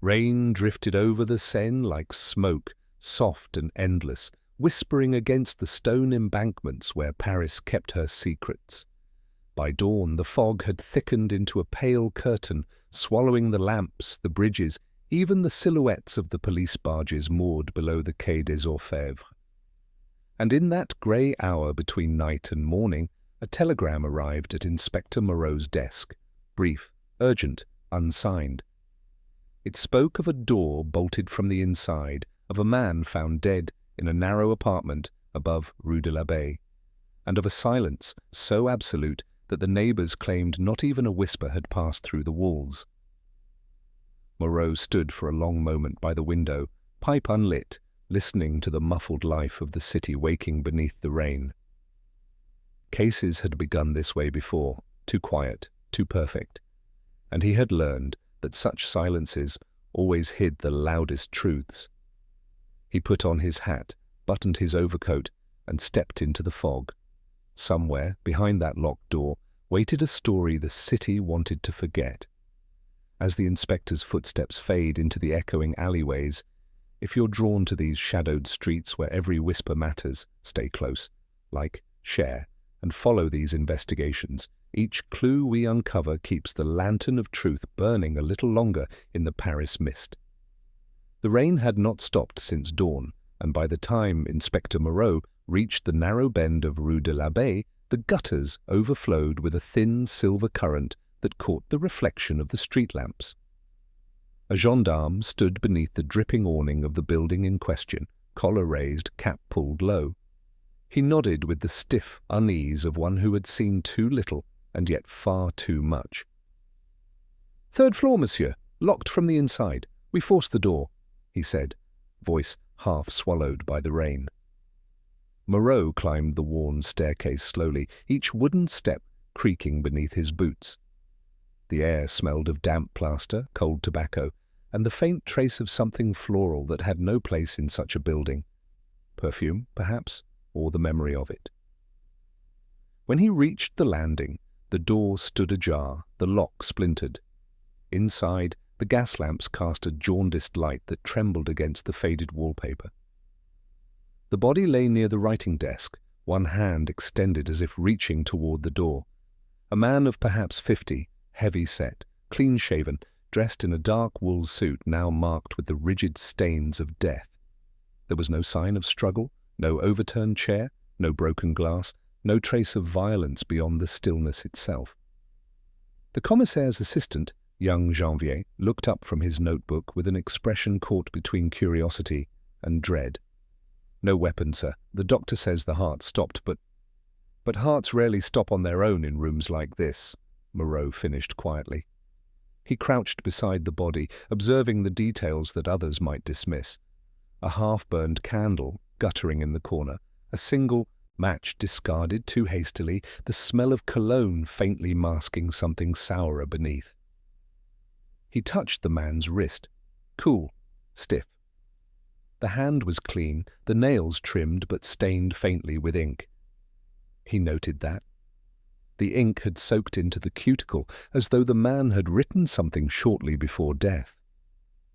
Rain drifted over the Seine like smoke, soft and endless, whispering against the stone embankments where Paris kept her secrets. By dawn, the fog had thickened into a pale curtain, swallowing the lamps, the bridges, even the silhouettes of the police barges moored below the Quai des Orfèvres. And in that grey hour between night and morning, a telegram arrived at Inspector Moreau's desk, brief, urgent, unsigned. It spoke of a door bolted from the inside, of a man found dead in a narrow apartment above Rue de l'Abbaye, and of a silence so absolute that the neighbours claimed not even a whisper had passed through the walls. Moreau stood for a long moment by the window, pipe unlit, listening to the muffled life of the city waking beneath the rain. Cases had begun this way before, too quiet, too perfect, and he had learned that such silences always hid the loudest truths. He put on his hat, buttoned his overcoat, and stepped into the fog. Somewhere, behind that locked door, waited a story the city wanted to forget. As the inspector's footsteps fade into the echoing alleyways, if you're drawn to these shadowed streets where every whisper matters, stay close, like, share, and follow these investigations. Each clue we uncover keeps the lantern of truth burning a little longer in the Paris mist. The rain had not stopped since dawn, and by the time Inspector Moreau reached the narrow bend of Rue de l'Abbaye, the gutters overflowed with a thin silver current that caught the reflection of the street lamps. A gendarme stood beneath the dripping awning of the building in question, collar raised, cap pulled low. He nodded with the stiff unease of one who had seen too little and yet far too much. "Third floor, monsieur, locked from the inside. We forced the door," he said, voice half swallowed by the rain. Moreau climbed the worn staircase slowly, each wooden step creaking beneath his boots. The air smelled of damp plaster, cold tobacco, and the faint trace of something floral that had no place in such a building. Perfume, perhaps, or the memory of it. When he reached the landing, the door stood ajar, the lock splintered. Inside, the gas lamps cast a jaundiced light that trembled against the faded wallpaper. The body lay near the writing desk, one hand extended as if reaching toward the door. A man of perhaps 50, heavy-set, clean-shaven, dressed in a dark wool suit now marked with the rigid stains of death. There was no sign of struggle, no overturned chair, no broken glass, no trace of violence beyond the stillness itself. The commissaire's assistant, young Janvier, looked up from his notebook with an expression caught between curiosity and dread. "No weapon, sir. The doctor says the heart stopped, but hearts rarely stop on their own in rooms like this," Moreau finished quietly. He crouched beside the body, observing the details that others might dismiss. A half-burned candle guttering in the corner, a single match discarded too hastily, the smell of cologne faintly masking something sourer beneath. He touched the man's wrist, cool, stiff. The hand was clean, the nails trimmed but stained faintly with ink. He noted that. The ink had soaked into the cuticle, as though the man had written something shortly before death.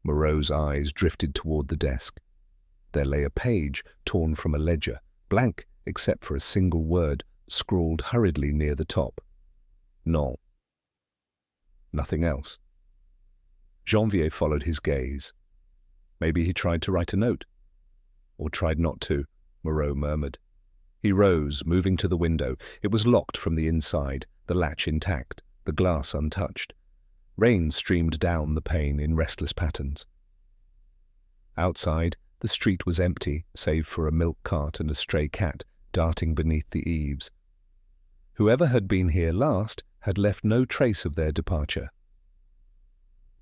Moreau's eyes drifted toward the desk. There lay a page torn from a ledger, blank except for a single word, scrawled hurriedly near the top. Non. Nothing else. Janvier followed his gaze. Maybe he tried to write a note. Or tried not to, Moreau murmured. He rose, moving to the window. It was locked from the inside, the latch intact, the glass untouched. Rain streamed down the pane in restless patterns. Outside, the street was empty, save for a milk cart and a stray cat darting beneath the eaves. Whoever had been here last had left no trace of their departure.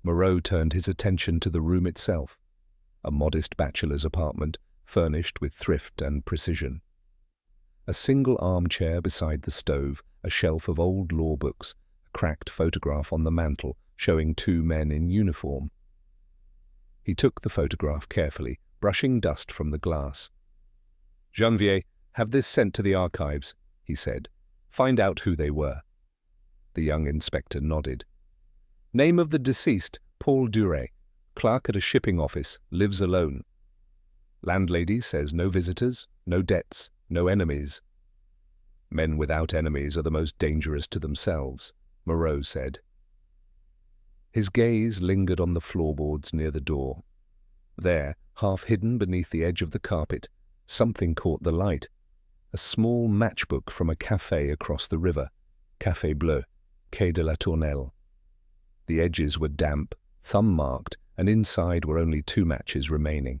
Moreau turned his attention to the room itself, a modest bachelor's apartment, furnished with thrift and precision. A single armchair beside the stove, a shelf of old law books, a cracked photograph on the mantel showing two men in uniform. He took the photograph carefully, brushing dust from the glass. "Janvier, have this sent to the archives," he said. "Find out who they were." The young inspector nodded. "Name of the deceased, Paul Duret. Clerk at a shipping office, lives alone. Landlady says no visitors, no debts, no enemies. Men without enemies are the most dangerous to themselves, Moreau said. His gaze lingered on the floorboards near the door. There, half hidden beneath the edge of the carpet, something caught the light. A small matchbook from a café across the river, Café Bleu, Quai de la Tournelle. The edges were damp, thumb-marked, and inside were only 2 matches remaining.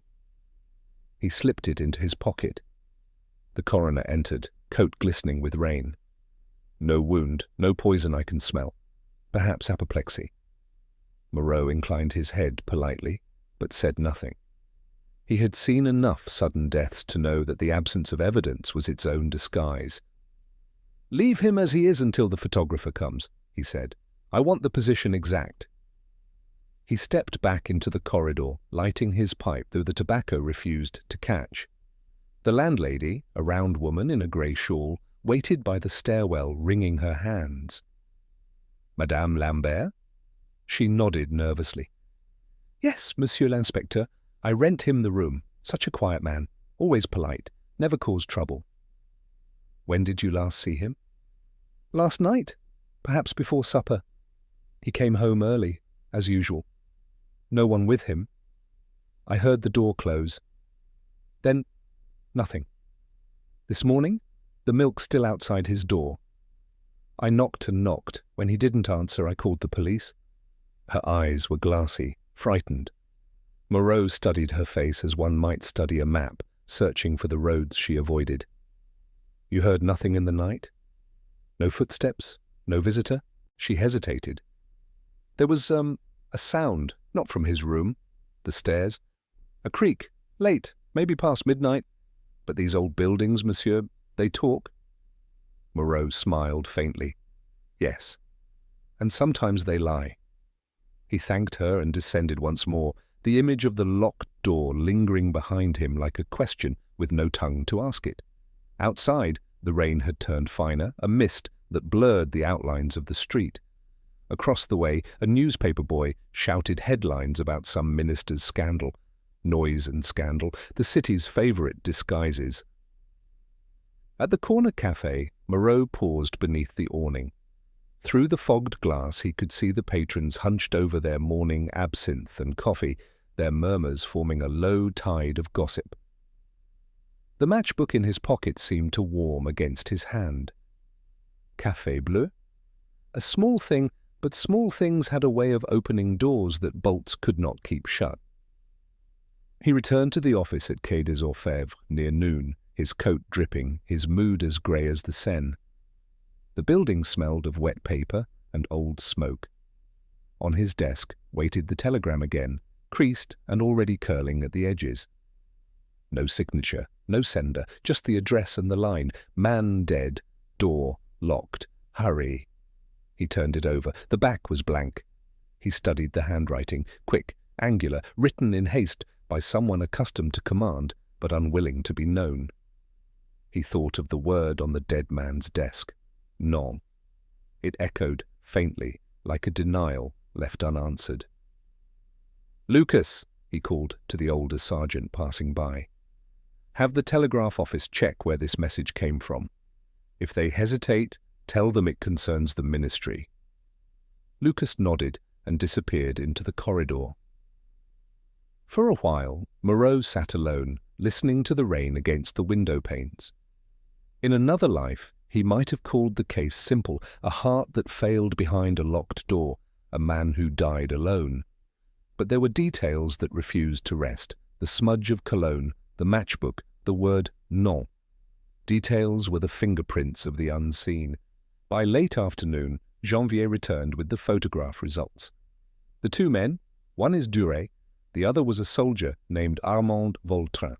He slipped it into his pocket. The coroner entered, coat glistening with rain. No wound, no poison I can smell. Perhaps apoplexy. Moreau inclined his head politely, but said nothing. He had seen enough sudden deaths to know that the absence of evidence was its own disguise. "Leave him as he is until the photographer comes," he said. "I want the position exact." He stepped back into the corridor, lighting his pipe, though the tobacco refused to catch. The landlady, a round woman in a grey shawl, waited by the stairwell, wringing her hands. "Madame Lambert?" She nodded nervously. "Yes, Monsieur l'Inspecteur. I rent him the room. Such a quiet man, always polite, never caused trouble." "When did you last see him?" "Last night, perhaps before supper. He came home early, as usual. No one with him. I heard the door close. Then, nothing. This morning, the milk still outside his door. I knocked and knocked. When he didn't answer, I called the police." Her eyes were glassy, frightened. Moreau studied her face as one might study a map, searching for the roads she avoided. "You heard nothing in the night? No footsteps? No visitor?" She hesitated. "There was, a sound, not from his room. The stairs. A creak, late, maybe past midnight. But these old buildings, monsieur, they talk." Moreau smiled faintly. "Yes. And sometimes they lie." He thanked her and descended once more, the image of the locked door lingering behind him like a question with no tongue to ask it. Outside, the rain had turned finer, a mist that blurred the outlines of the street. Across the way, a newspaper boy shouted headlines about some minister's scandal. Noise and scandal, the city's favourite disguises. At the corner café, Moreau paused beneath the awning. Through the fogged glass he could see the patrons hunched over their morning absinthe and coffee, their murmurs forming a low tide of gossip. The matchbook in his pocket seemed to warm against his hand. Café Bleu? A small thing, but small things had a way of opening doors that bolts could not keep shut. He returned to the office at Quai des Orfèvres near noon, his coat dripping, his mood as grey as the Seine. The building smelled of wet paper and old smoke. On his desk waited the telegram again, creased and already curling at the edges. No signature, no sender, just the address and the line, "Man dead, door locked, hurry." He turned it over. The back was blank. He studied the handwriting, quick, angular, written in haste by someone accustomed to command but unwilling to be known. He thought of the word on the dead man's desk. Non. It echoed faintly, like a denial left unanswered. "Lucas," he called to the older sergeant passing by. "Have the telegraph office check where this message came from. If they hesitate, tell them it concerns the ministry." Lucas nodded and disappeared into the corridor. For a while, Moreau sat alone, listening to the rain against the window panes. In another life, he might have called the case simple, a heart that failed behind a locked door, a man who died alone. But there were details that refused to rest, the smudge of cologne, the matchbook, the word non. Details were the fingerprints of the unseen. By late afternoon, Janvier returned with the photograph results. The 2 men, one is Duret, the other was a soldier named Armand Vautrin.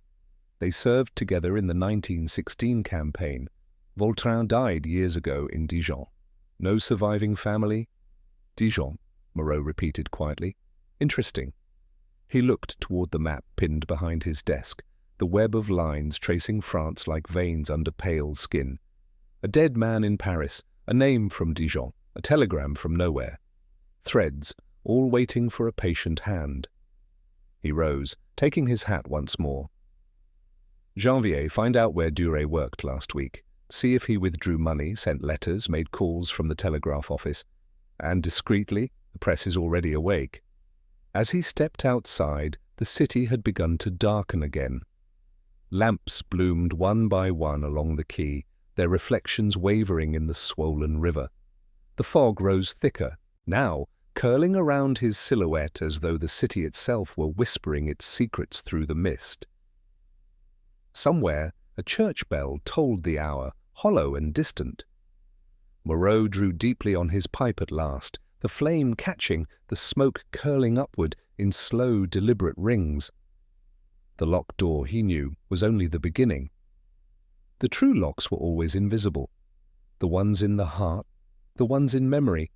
They served together in the 1916 campaign. Vautrin died years ago in Dijon. No surviving family? Dijon, Moreau repeated quietly. Interesting. He looked toward the map pinned behind his desk, the web of lines tracing France like veins under pale skin. A dead man in Paris, a name from Dijon, a telegram from nowhere. Threads, all waiting for a patient hand. He rose, taking his hat once more. Janvier, find out where Duret worked last week. See if he withdrew money, sent letters, made calls from the telegraph office. And discreetly, the press is already awake. As he stepped outside, the city had begun to darken again. Lamps bloomed one by one along the quay, their reflections wavering in the swollen river. The fog rose thicker, now curling around his silhouette as though the city itself were whispering its secrets through the mist. Somewhere, a church bell tolled the hour, hollow and distant. Moreau drew deeply on his pipe at last, the flame catching, the smoke curling upward in slow, deliberate rings. The locked door, he knew, was only the beginning. The true locks were always invisible. The ones in the heart, the ones in memory,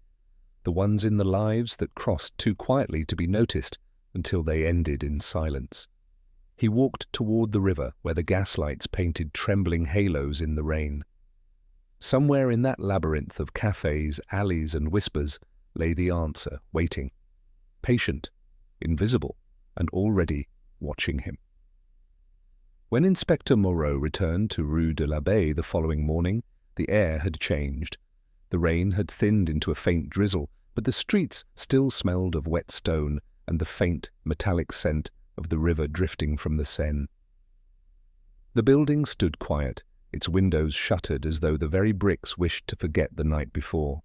the ones in the lives that crossed too quietly to be noticed until they ended in silence. He walked toward the river where the gaslights painted trembling halos in the rain. Somewhere in that labyrinth of cafes, alleys and whispers lay the answer, waiting, patient, invisible, and already watching him. When Inspector Moreau returned to Rue de l'Abbaye the following morning, the air had changed. The rain had thinned into a faint drizzle, but the streets still smelled of wet stone and the faint, metallic scent of the river drifting from the Seine. The building stood quiet, its windows shuttered as though the very bricks wished to forget the night before.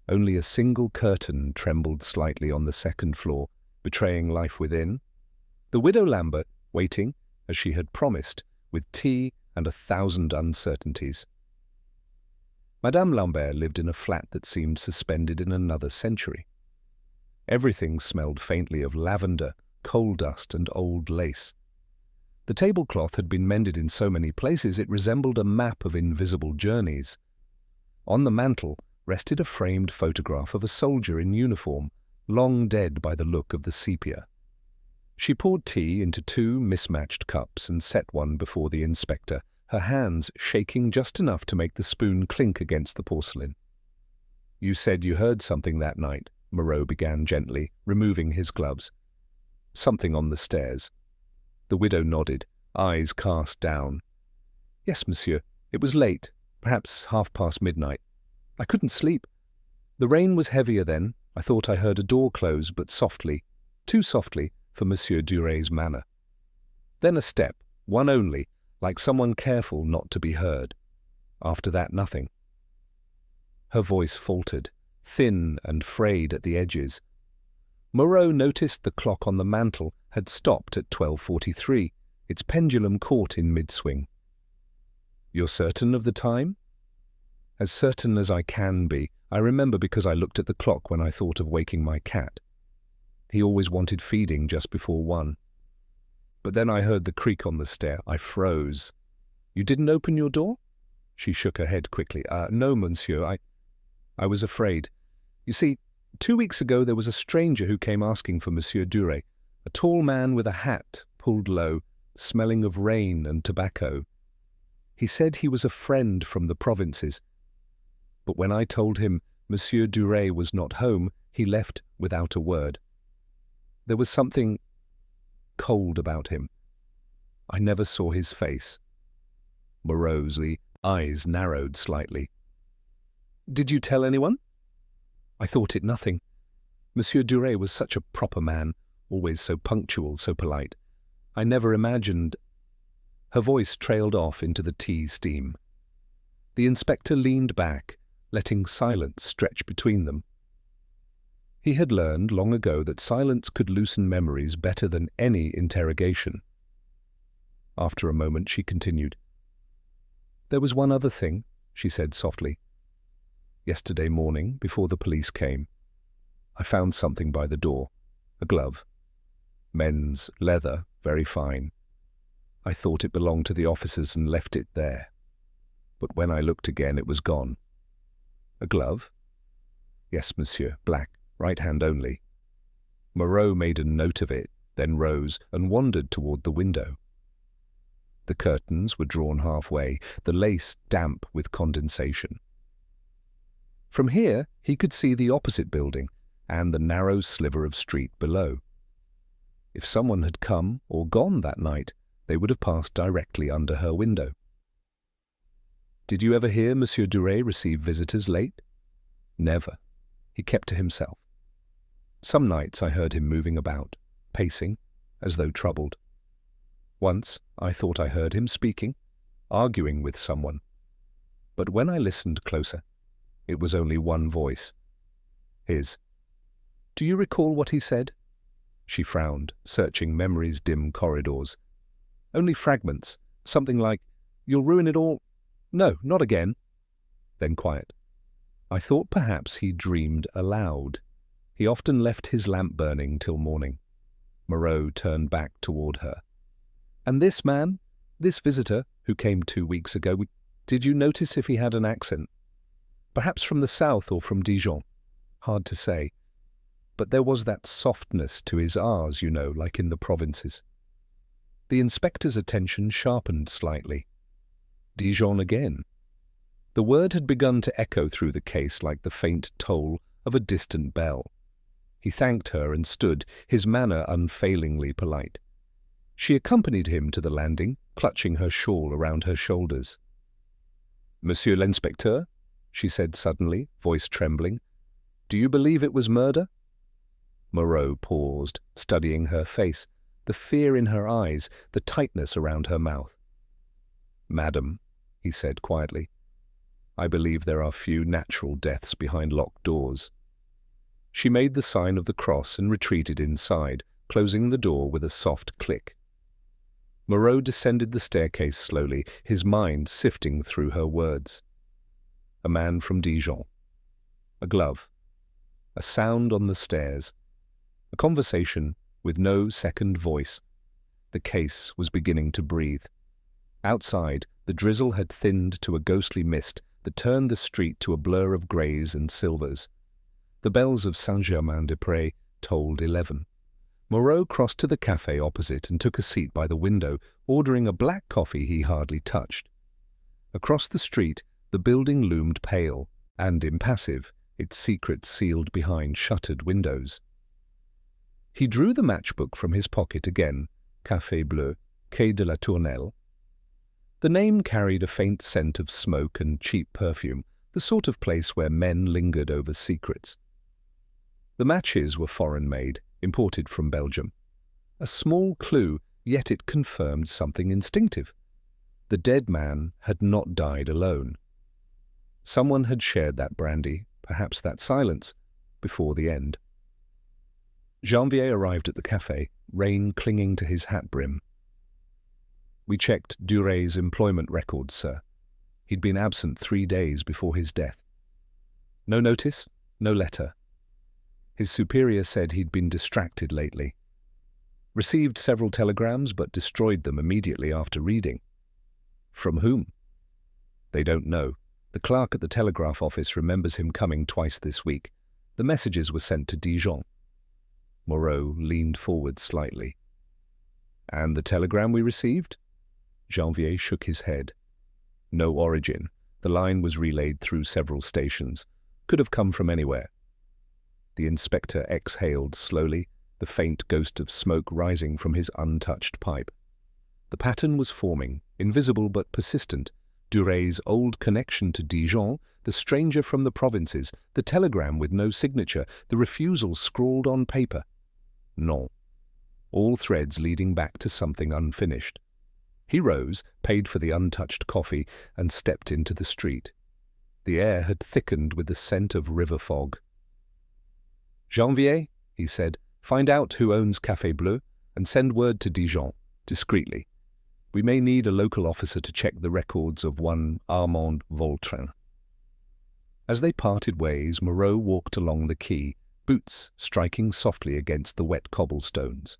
Only a single curtain trembled slightly on the second floor, betraying life within. The widow Lambert, waiting, as she had promised, with tea and 1,000 uncertainties. Madame Lambert lived in a flat that seemed suspended in another century. Everything smelled faintly of lavender, coal dust and old lace. The tablecloth had been mended in so many places it resembled a map of invisible journeys. On the mantel rested a framed photograph of a soldier in uniform, long dead by the look of the sepia. She poured tea into 2 mismatched cups and set one before the inspector, her hands shaking just enough to make the spoon clink against the porcelain. "You said you heard something that night," Moreau began gently, removing his gloves. "Something on the stairs." The widow nodded, eyes cast down. "Yes, monsieur. It was late, perhaps midnight. I couldn't sleep. The rain was heavier then. I thought I heard a door close, but softly, too softly for Monsieur Duret's manner. Then a step, one only, like someone careful not to be heard. After that, nothing." Her voice faltered, thin and frayed at the edges. Moreau noticed the clock on the mantel had stopped at 12:43, its pendulum caught in mid-swing. "You're certain of the time?" "As certain as I can be. I remember because I looked at the clock when I thought of waking my cat. He always wanted feeding just before 1. But then I heard the creak on the stair. I froze." "You didn't open your door?" She shook her head quickly. "No, monsieur, I was afraid. You see, 2 weeks ago there was a stranger who came asking for Monsieur Duret, a tall man with a hat pulled low, smelling of rain and tobacco. He said he was a friend from the provinces. But when I told him Monsieur Duret was not home, he left without a word. There was something cold about him. I never saw his face." Moreau's eyes narrowed slightly. "Did you tell anyone?" "I thought it nothing. Monsieur Duret was such a proper man, always so punctual, so polite. I never imagined—" Her voice trailed off into the tea steam. The inspector leaned back, letting silence stretch between them. He had learned long ago that silence could loosen memories better than any interrogation. After a moment she continued. "There was one other thing," she said softly. "Yesterday morning, before the police came, I found something by the door, a glove. Men's leather, very fine. I thought it belonged to the officers and left it there. But when I looked again, it was gone." "A glove?" "Yes, monsieur, black, right hand only." Moreau made a note of it, then rose and wandered toward the window. The curtains were drawn halfway, the lace damp with condensation. From here he could see the opposite building and the narrow sliver of street below. If someone had come or gone that night, they would have passed directly under her window. Did you ever hear Monsieur Duret receive visitors late? Never. He kept to himself. Some nights I heard him moving about, pacing, as though troubled. Once I thought I heard him speaking, arguing with someone. But when I listened closer, it was only one voice. His. Do you recall what he said? She frowned, searching memory's dim corridors. Only fragments, something like, "You'll ruin it all." "No, not again." Then quiet. I thought perhaps he dreamed aloud. He often left his lamp burning till morning. Moreau turned back toward her. "And this man, this visitor who came 2 weeks ago, did you notice if he had an accent? Perhaps from the south or from Dijon. Hard to say. But there was that softness to his R's, you know, like in the provinces." The inspector's attention sharpened slightly. Dijon again. The word had begun to echo through the case like the faint toll of a distant bell. He thanked her and stood, his manner unfailingly polite. She accompanied him to the landing, clutching her shawl around her shoulders. "Monsieur l'inspecteur," she said suddenly, voice trembling, "do you believe it was murder?" Moreau paused, studying her face, the fear in her eyes, the tightness around her mouth. "Madam," he said quietly, "I believe there are few natural deaths behind locked doors." She made the sign of the cross and retreated inside, closing the door with a soft click. Moreau descended the staircase slowly, his mind sifting through her words. A man from Dijon. A glove. A sound on the stairs. A conversation with no second voice. The case was beginning to breathe. Outside, the drizzle had thinned to a ghostly mist that turned the street to a blur of greys and silvers. The bells of Saint-Germain-des-Prés tolled 11. Moreau crossed to the café opposite and took a seat by the window, ordering a black coffee he hardly touched. Across the street, the building loomed pale and impassive, its secrets sealed behind shuttered windows. He drew the matchbook from his pocket again, Café Bleu, Quai de la Tournelle. The name carried a faint scent of smoke and cheap perfume, the sort of place where men lingered over secrets. The matches were foreign-made, imported from Belgium. A small clue, yet it confirmed something instinctive. The dead man had not died alone. Someone had shared that brandy, perhaps that silence, before the end. Janvier arrived at the café, rain clinging to his hat brim. "We checked Duret's employment records, sir. He'd been absent 3 days before his death. No notice, no letter. His superior said he'd been distracted lately. Received several telegrams, but destroyed them immediately after reading." "From whom?" "They don't know. The clerk at the telegraph office remembers him coming twice this week. The messages were sent to Dijon." Moreau leaned forward slightly. "And the telegram we received?" Janvier shook his head. "No origin. The line was relayed through several stations. Could have come from anywhere." The inspector exhaled slowly, the faint ghost of smoke rising from his untouched pipe. The pattern was forming, invisible but persistent. Duret's old connection to Dijon, the stranger from the provinces, the telegram with no signature, the refusal scrawled on paper. Non. All threads leading back to something unfinished. He rose, paid for the untouched coffee, and stepped into the street. The air had thickened with the scent of river fog. "Janvier," he said, "find out who owns Café Bleu and send word to Dijon, discreetly. We may need a local officer to check the records of one Armand Vautrin." As they parted ways, Moreau walked along the quay, boots striking softly against the wet cobblestones.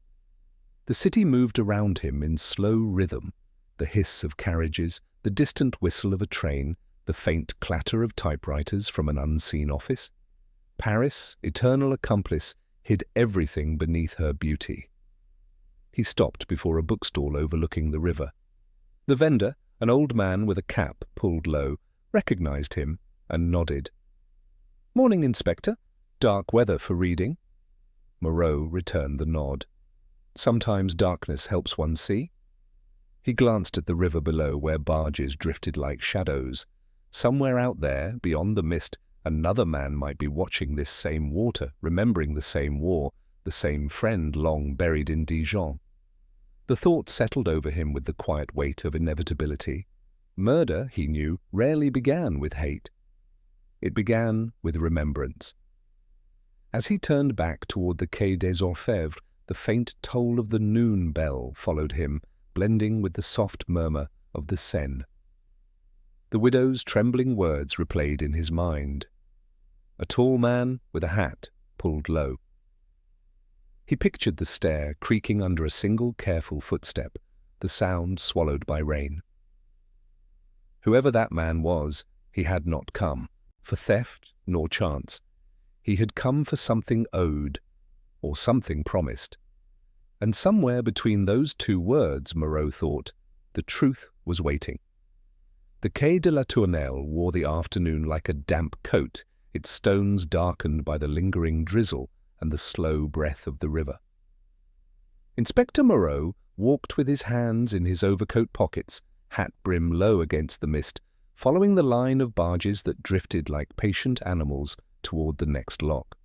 The city moved around him in slow rhythm, the hiss of carriages, the distant whistle of a train, the faint clatter of typewriters from an unseen office. Paris, eternal accomplice, hid everything beneath her beauty. He stopped before a bookstall overlooking the river. The vendor, an old man with a cap pulled low, recognized him and nodded. "Morning, Inspector. Dark weather for reading." Moreau returned the nod. Sometimes darkness helps one see. He glanced at the river below where barges drifted like shadows. Somewhere out there, beyond the mist, another man might be watching this same water, remembering the same war, the same friend long buried in Dijon. The thought settled over him with the quiet weight of inevitability. Murder, he knew, rarely began with hate. It began with remembrance. As he turned back toward the Quai des Orfèvres, the faint toll of the noon bell followed him, blending with the soft murmur of the Seine. The widow's trembling words replayed in his mind. A tall man with a hat pulled low. He pictured the stair creaking under a single careful footstep, the sound swallowed by rain. Whoever that man was, he had not come for theft nor chance. He had come for something owed, or something promised. And somewhere between those two words, Moreau thought, the truth was waiting. The Quai de la Tournelle wore the afternoon like a damp coat, its stones darkened by the lingering drizzle and the slow breath of the river. Inspector Moreau walked with his hands in his overcoat pockets, hat brim low against the mist, following the line of barges that drifted like patient animals toward the next lock.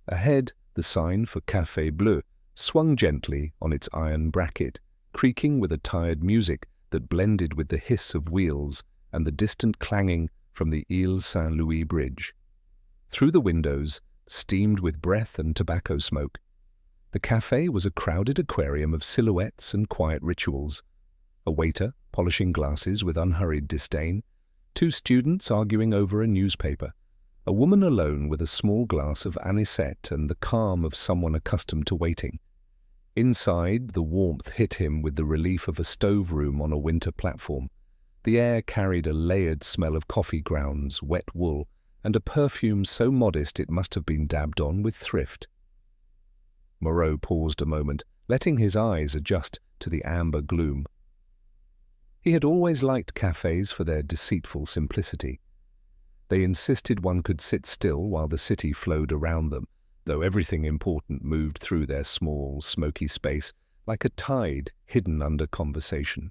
Ahead, the sign for Café Bleu swung gently on its iron bracket, creaking with a tired music that blended with the hiss of wheels and the distant clanging from the Ile Saint-Louis bridge. Through the windows, steamed with breath and tobacco smoke, the café was a crowded aquarium of silhouettes and quiet rituals. A waiter polishing glasses with unhurried disdain, two students arguing over a newspaper, a woman alone with a small glass of anisette and the calm of someone accustomed to waiting. Inside, the warmth hit him with the relief of a stove room on a winter platform. The air carried a layered smell of coffee grounds, wet wool, and a perfume so modest it must have been dabbed on with thrift. Moreau paused a moment, letting his eyes adjust to the amber gloom. He had always liked cafes for their deceitful simplicity. They insisted one could sit still while the city flowed around them, though everything important moved through their small, smoky space like a tide hidden under conversation.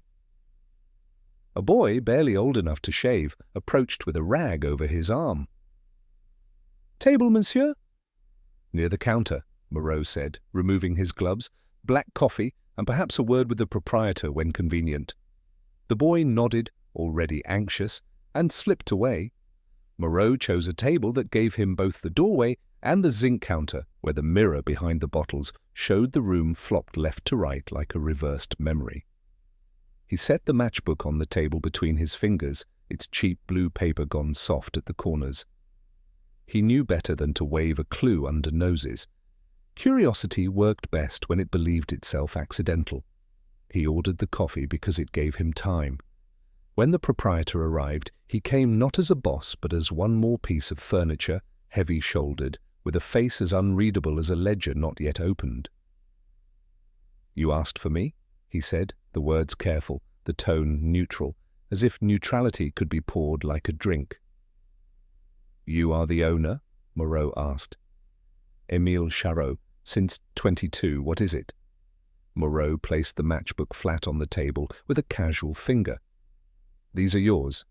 A boy, barely old enough to shave, approached with a rag over his arm. "Table, monsieur?" "Near the counter," Moreau said, removing his gloves. "Black coffee, and perhaps a word with the proprietor when convenient." The boy nodded, already anxious, and slipped away. Moreau chose a table that gave him both the doorway and the zinc counter, where the mirror behind the bottles showed the room flopped left to right like a reversed memory. He set the matchbook on the table between his fingers, its cheap blue paper gone soft at the corners. He knew better than to wave a clue under noses. Curiosity worked best when it believed itself accidental. He ordered the coffee because it gave him time. When the proprietor arrived, he came not as a boss but as one more piece of furniture, heavy-shouldered, with a face as unreadable as a ledger not yet opened. "You asked for me?" he said, the words careful, the tone neutral, as if neutrality could be poured like a drink. "You are the owner?" Moreau asked. "Émile Charot. Since 22, what is it?" Moreau placed the matchbook flat on the table with a casual finger. "These are yours."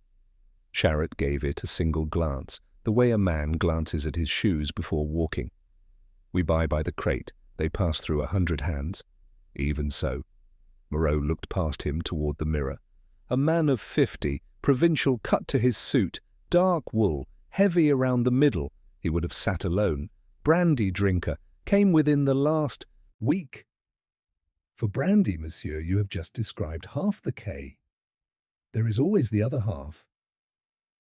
Charot gave it a single glance, the way a man glances at his shoes before walking. "We buy by the crate. They pass through 100 hands." "Even so." Moreau looked past him toward the mirror. A man of 50, provincial cut to his suit, dark wool, heavy around the middle. He would have sat alone. Brandy drinker, came within the last week. "For brandy, monsieur, you have just described half the quay. There is always the other half."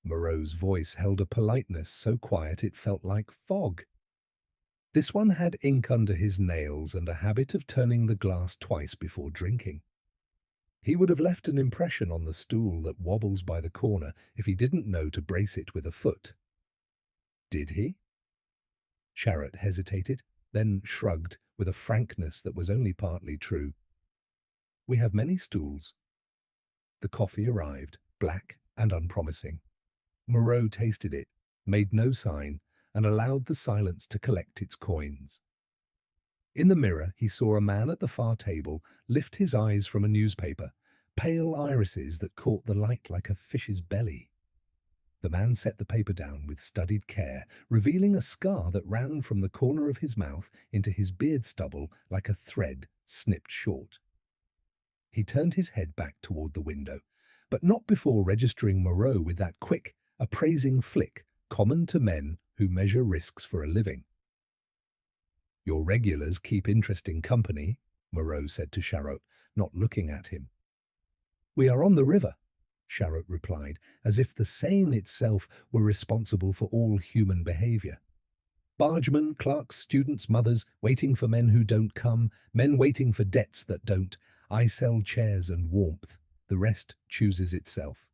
Moreau's voice held a politeness so quiet it felt like fog. This one had ink under his nails and a habit of turning the glass twice before drinking. He would have left an impression on the stool that wobbles by the corner if he didn't know to brace it with a foot. Did he? Charot hesitated, then shrugged with a frankness that was only partly true. "We have many stools." The coffee arrived, black and unpromising. Moreau tasted it, made no sign, and allowed the silence to collect its coins. In the mirror, he saw a man at the far table lift his eyes from a newspaper, pale irises that caught the light like a fish's belly. The man set the paper down with studied care, revealing a scar that ran from the corner of his mouth into his beard stubble like a thread snipped short. He turned his head back toward the window, but not before registering Moreau with that quick, appraising flick common to men who measure risks for a living. "Your regulars keep interesting company," Moreau said to Charot, not looking at him. "We are on the river," Charot replied, as if the Seine itself were responsible for all human behavior. "Bargemen, clerks, students, mothers, waiting for men who don't come, men waiting for debts that don't. I sell chairs and warmth. The rest chooses itself."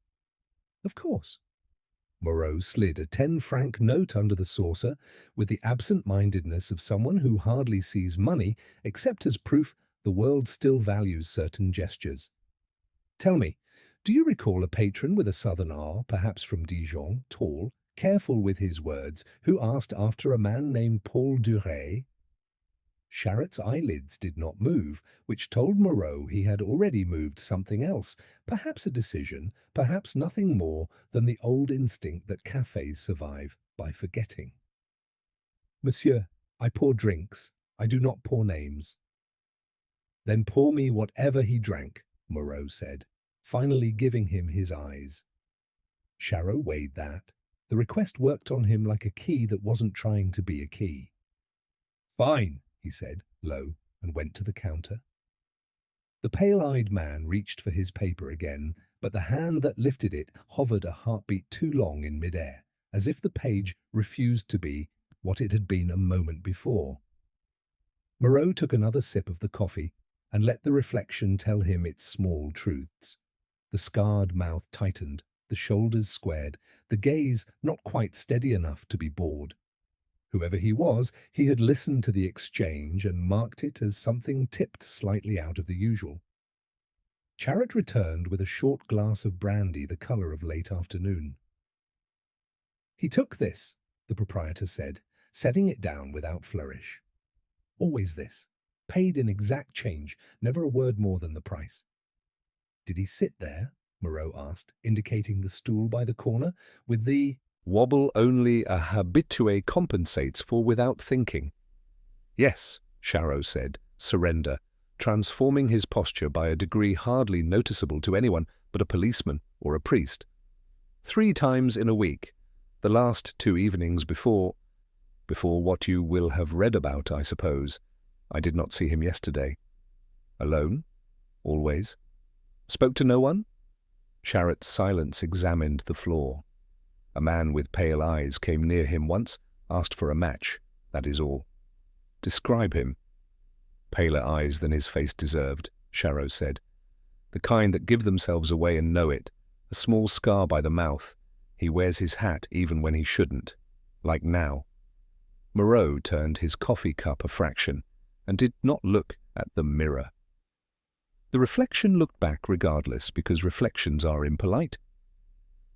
"Of course." Moreau slid a 10-franc note under the saucer with the absent-mindedness of someone who hardly sees money except as proof the world still values certain gestures. "Tell me, do you recall a patron with a southern R, perhaps from Dijon, tall, careful with his words, who asked after a man named Paul Duret?" Charot's eyelids did not move, which told Moreau he had already moved something else, perhaps a decision, perhaps nothing more than the old instinct that cafes survive by forgetting. "Monsieur, I pour drinks. I do not pour names." "Then pour me whatever he drank," Moreau said, finally giving him his eyes. Charot weighed that. The request worked on him like a key that wasn't trying to be a key. "Fine," he said, low, and went to the counter. The pale-eyed man reached for his paper again, but the hand that lifted it hovered a heartbeat too long in midair, as if the page refused to be what it had been a moment before. Moreau took another sip of the coffee and let the reflection tell him its small truths. The scarred mouth tightened, the shoulders squared, the gaze not quite steady enough to be bored. Whoever he was, he had listened to the exchange and marked it as something tipped slightly out of the usual. Charot returned with a short glass of brandy the colour of late afternoon. "He took this," the proprietor said, setting it down without flourish. "Always this. Paid in exact change, never a word more than the price." "Did he sit there?" Moreau asked, indicating the stool by the corner, with the wobble only a habitué compensates for without thinking. "Yes," Charot said, surrender, transforming his posture by a degree hardly noticeable to anyone but a policeman or a priest. 3 times in a week, the last 2 evenings before what you will have read about, I suppose. I did not see him yesterday." "Alone? Always? Spoke to no one?" Charot's silence examined the floor. "A man with pale eyes came near him once, asked for a match, that is all." "Describe him." "Paler eyes than his face deserved," Charot said. "The kind that give themselves away and know it. A small scar by the mouth. He wears his hat even when he shouldn't. Like now." Moreau turned his coffee cup a fraction and did not look at the mirror. The reflection looked back regardless, because reflections are impolite.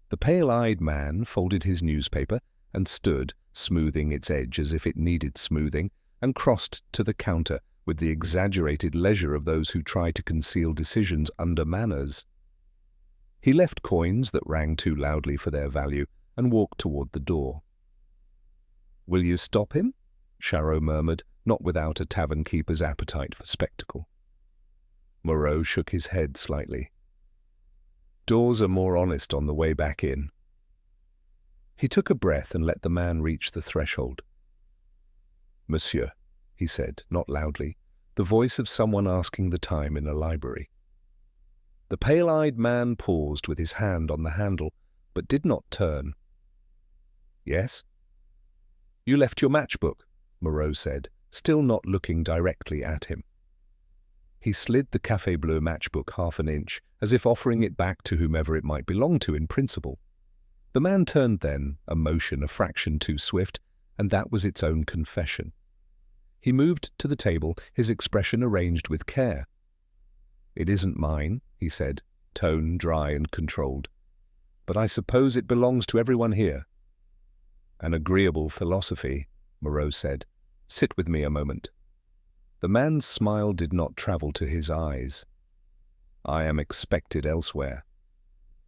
The pale-eyed man folded his newspaper and stood, smoothing its edge as if it needed smoothing, and crossed to the counter with the exaggerated leisure of those who try to conceal decisions under manners. He left coins that rang too loudly for their value and walked toward the door. "Will you stop him?" Charot murmured, not without a tavern-keeper's appetite for spectacle. Moreau shook his head slightly. "Doors are more honest on the way back in." He took a breath and let the man reach the threshold. "Monsieur," he said, not loudly, the voice of someone asking the time in a library. The pale-eyed man paused with his hand on the handle, but did not turn. "Yes?" "You left your matchbook," Moreau said, still not looking directly at him. He slid the Café Bleu matchbook half an inch, as if offering it back to whomever it might belong to in principle. The man turned then, a motion a fraction too swift, and that was its own confession. He moved to the table, his expression arranged with care. "It isn't mine," he said, tone dry and controlled. "But I suppose it belongs to everyone here." "An agreeable philosophy," Moreau said. "Sit with me a moment." The man's smile did not travel to his eyes. "I am expected elsewhere."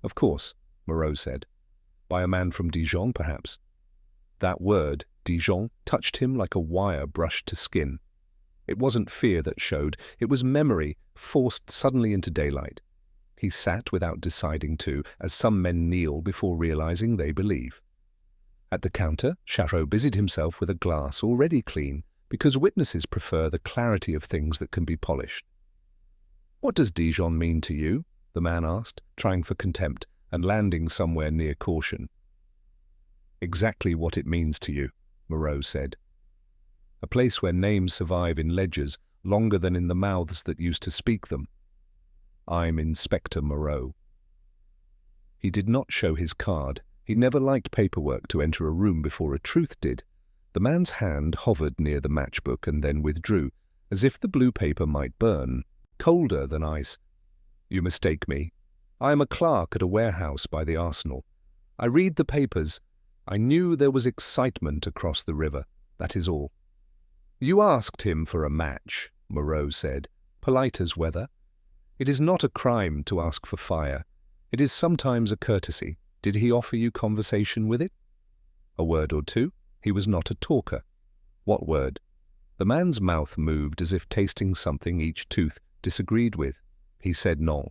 "Of course," Moreau said. "By a man from Dijon, perhaps." That word, Dijon, touched him like a wire brushed to skin. It wasn't fear that showed, it was memory forced suddenly into daylight. He sat without deciding to, as some men kneel before realizing they believe. At the counter, Charot busied himself with a glass already clean, because witnesses prefer the clarity of things that can be polished. "What does Dijon mean to you?" the man asked, trying for contempt and landing somewhere near caution. "Exactly what it means to you," Moreau said. "A place where names survive in ledgers longer than in the mouths that used to speak them. I'm Inspector Moreau." He did not show his card. He never liked paperwork to enter a room before a truth did. The man's hand hovered near the matchbook and then withdrew, as if the blue paper might burn, colder than ice. "You mistake me. I am a clerk at a warehouse by the arsenal. I read the papers. I knew there was excitement across the river. That is all." "You asked him for a match," Moreau said, polite as weather. "It is not a crime to ask for fire. It is sometimes a courtesy. Did he offer you conversation with it?" "A word or two. He was not a talker." "What word?" The man's mouth moved as if tasting something each tooth disagreed with. He said non.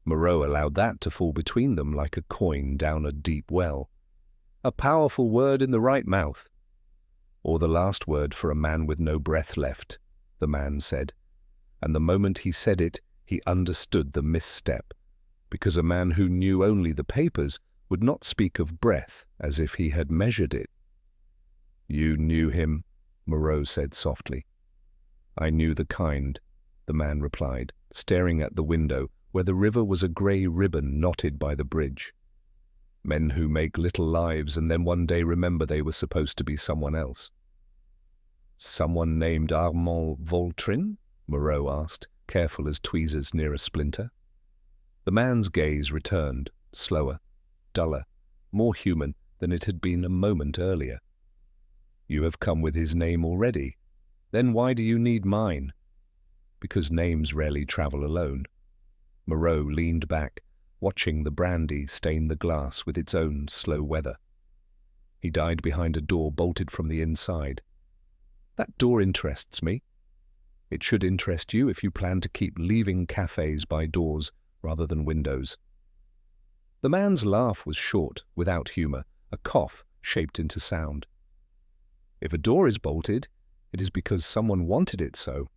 Moreau allowed that to fall between them like a coin down a deep well. "A powerful word in the right mouth." "Or the last word for a man with no breath left," the man said. And the moment he said it, he understood the misstep, because a man who knew only the papers would not speak of breath as if he had measured it. "You knew him," Moreau said softly. "I knew the kind," the man replied, staring at the window where the river was a grey ribbon knotted by the bridge. "Men who make little lives and then one day remember they were supposed to be someone else." "Someone named Armand Vautrin?" Moreau asked, careful as tweezers near a splinter. The man's gaze returned, slower, duller, more human than it had been a moment earlier. "You have come with his name already. Then why do you need mine?" "Because names rarely travel alone." Moreau leaned back, watching the brandy stain the glass with its own slow weather. "He died behind a door bolted from the inside." "That door interests me." "It should interest you if you plan to keep leaving cafes by doors rather than windows." The man's laugh was short, without humor, a cough shaped into sound. "If a door is bolted, it is because someone wanted it so."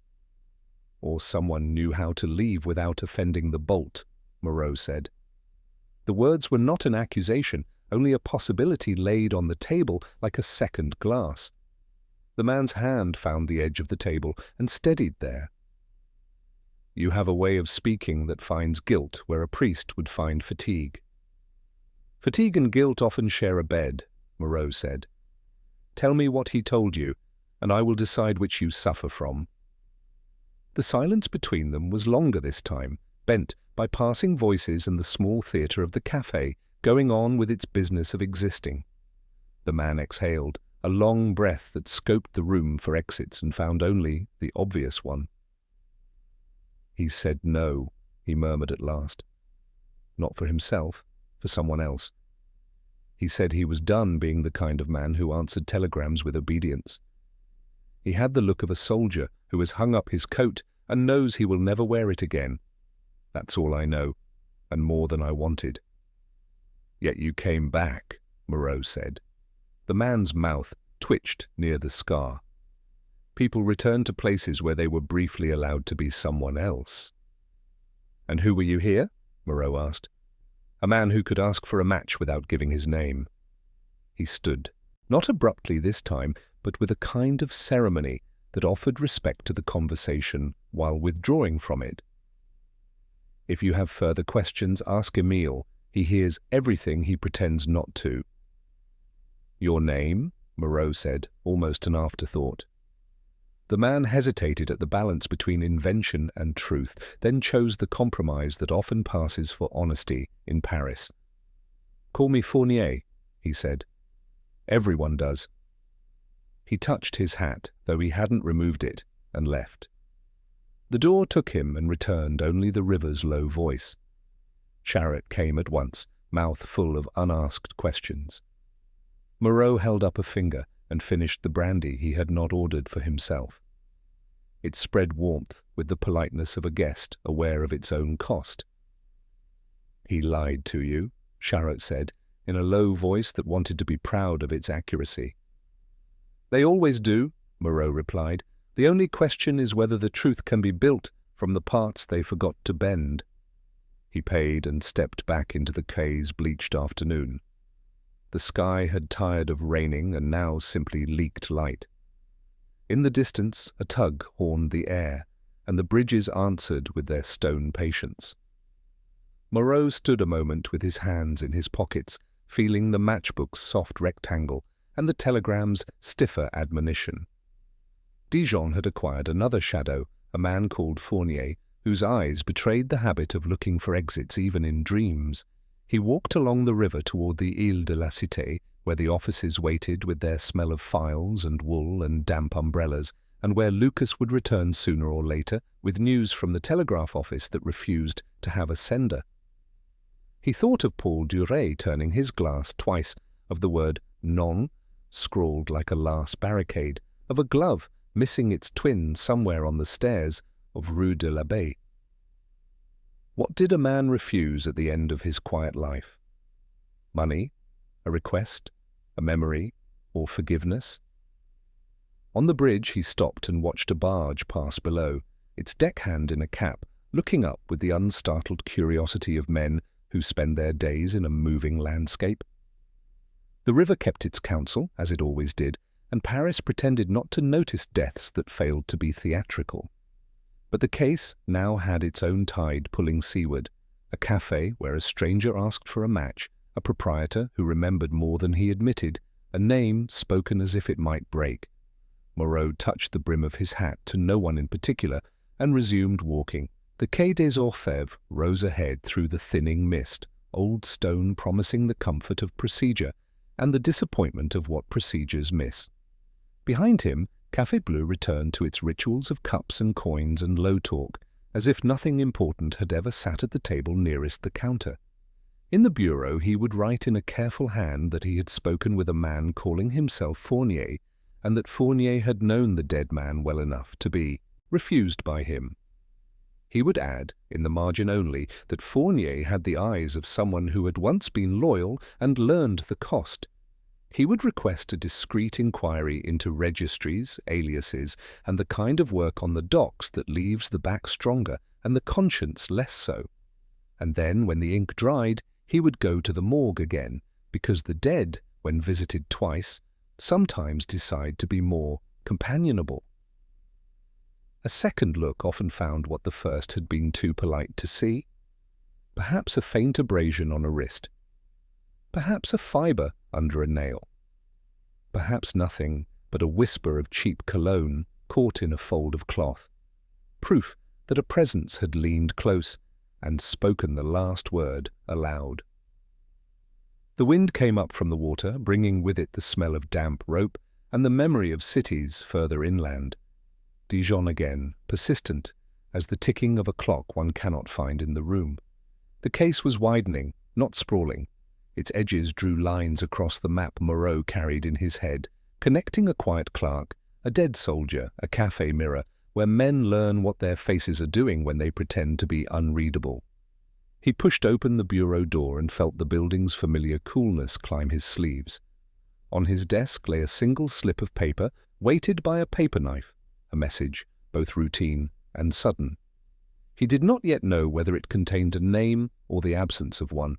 "Or someone knew how to leave without offending the bolt," Moreau said. The words were not an accusation, only a possibility laid on the table like a second glass. The man's hand found the edge of the table and steadied there. "You have a way of speaking that finds guilt where a priest would find fatigue." "Fatigue and guilt often share a bed," Moreau said. "Tell me what he told you, and I will decide which you suffer from." The silence between them was longer this time, bent by passing voices and the small theatre of the cafe, going on with its business of existing. The man exhaled, a long breath that scoped the room for exits and found only the obvious one. "He said no," he murmured at last. Not for himself, for someone else. He said he was done being the kind of man who answered telegrams with obedience. He had the look of a soldier who has hung up his coat and knows he will never wear it again. That's all I know, and more than I wanted. "Yet you came back," Moreau said. The man's mouth twitched near the scar. "People return to places where they were briefly allowed to be someone else." "And who were you here?" Moreau asked. "A man who could ask for a match without giving his name." He stood, not abruptly this time, but with a kind of ceremony that offered respect to the conversation while withdrawing from it. "If you have further questions, ask Emile. He hears everything he pretends not to." "Your name?" Moreau said, almost an afterthought. The man hesitated at the balance between invention and truth, then chose the compromise that often passes for honesty in Paris. "Call me Fournier," he said. "Everyone does." He touched his hat, though he hadn't removed it, and left. The door took him and returned only the river's low voice. Charlotte came at once, mouth full of unasked questions. Moreau held up a finger and finished the brandy he had not ordered for himself. It spread warmth with the politeness of a guest aware of its own cost. "He lied to you," Charlotte said, in a low voice that wanted to be proud of its accuracy. "They always do," Moreau replied. "The only question is whether the truth can be built from the parts they forgot to bend." He paid and stepped back into the quay's bleached afternoon. The sky had tired of raining and now simply leaked light. In the distance, a tug horned the air, and the bridges answered with their stone patience. Moreau stood a moment with his hands in his pockets, feeling the matchbook's soft rectangle and the telegram's stiffer admonition. Dijon had acquired another shadow, a man called Fournier, whose eyes betrayed the habit of looking for exits even in dreams. He walked along the river toward the Ile de la Cité, where the offices waited with their smell of files and wool and damp umbrellas, and where Lucas would return sooner or later with news from the telegraph office that refused to have a sender. He thought of Paul Duret turning his glass twice, of the word non, scrawled like a last barricade, of a glove missing its twin somewhere on the stairs of Rue de l'Abbaye. What did a man refuse at the end of his quiet life? Money, a request, a memory, or forgiveness? On the bridge he stopped and watched a barge pass below, its deckhand in a cap, looking up with the unstartled curiosity of men who spend their days in a moving landscape. The river kept its counsel, as it always did, and Paris pretended not to notice deaths that failed to be theatrical. But the case now had its own tide pulling seaward, a café where a stranger asked for a match, a proprietor who remembered more than he admitted, a name spoken as if it might break. Moreau touched the brim of his hat to no one in particular and resumed walking. The Quai des Orfèvres rose ahead through the thinning mist, old stone promising the comfort of procedure and the disappointment of what procedures miss. Behind him, Café Bleu returned to its rituals of cups and coins and low talk, as if nothing important had ever sat at the table nearest the counter. In the bureau he would write in a careful hand that he had spoken with a man calling himself Fournier, and that Fournier had known the dead man well enough to be refused by him. He would add, in the margin only, that Fournier had the eyes of someone who had once been loyal and learned the cost. He would request a discreet inquiry into registries, aliases, and the kind of work on the docks that leaves the back stronger and the conscience less so. And then, when the ink dried, he would go to the morgue again, because the dead, when visited twice, sometimes decide to be more companionable. A second look often found what the first had been too polite to see. Perhaps a faint abrasion on a wrist. Perhaps a fibre under a nail. Perhaps nothing but a whisper of cheap cologne caught in a fold of cloth. Proof that a presence had leaned close and spoken the last word aloud. The wind came up from the water, bringing with it the smell of damp rope and the memory of cities further inland. Dijon again, persistent, as the ticking of a clock one cannot find in the room. The case was widening, not sprawling. Its edges drew lines across the map Moreau carried in his head, connecting a quiet clerk, a dead soldier, a café mirror, where men learn what their faces are doing when they pretend to be unreadable. He pushed open the bureau door and felt the building's familiar coolness climb his sleeves. On his desk lay a single slip of paper, weighted by a paper knife, a message, both routine and sudden. He did not yet know whether it contained a name or the absence of one.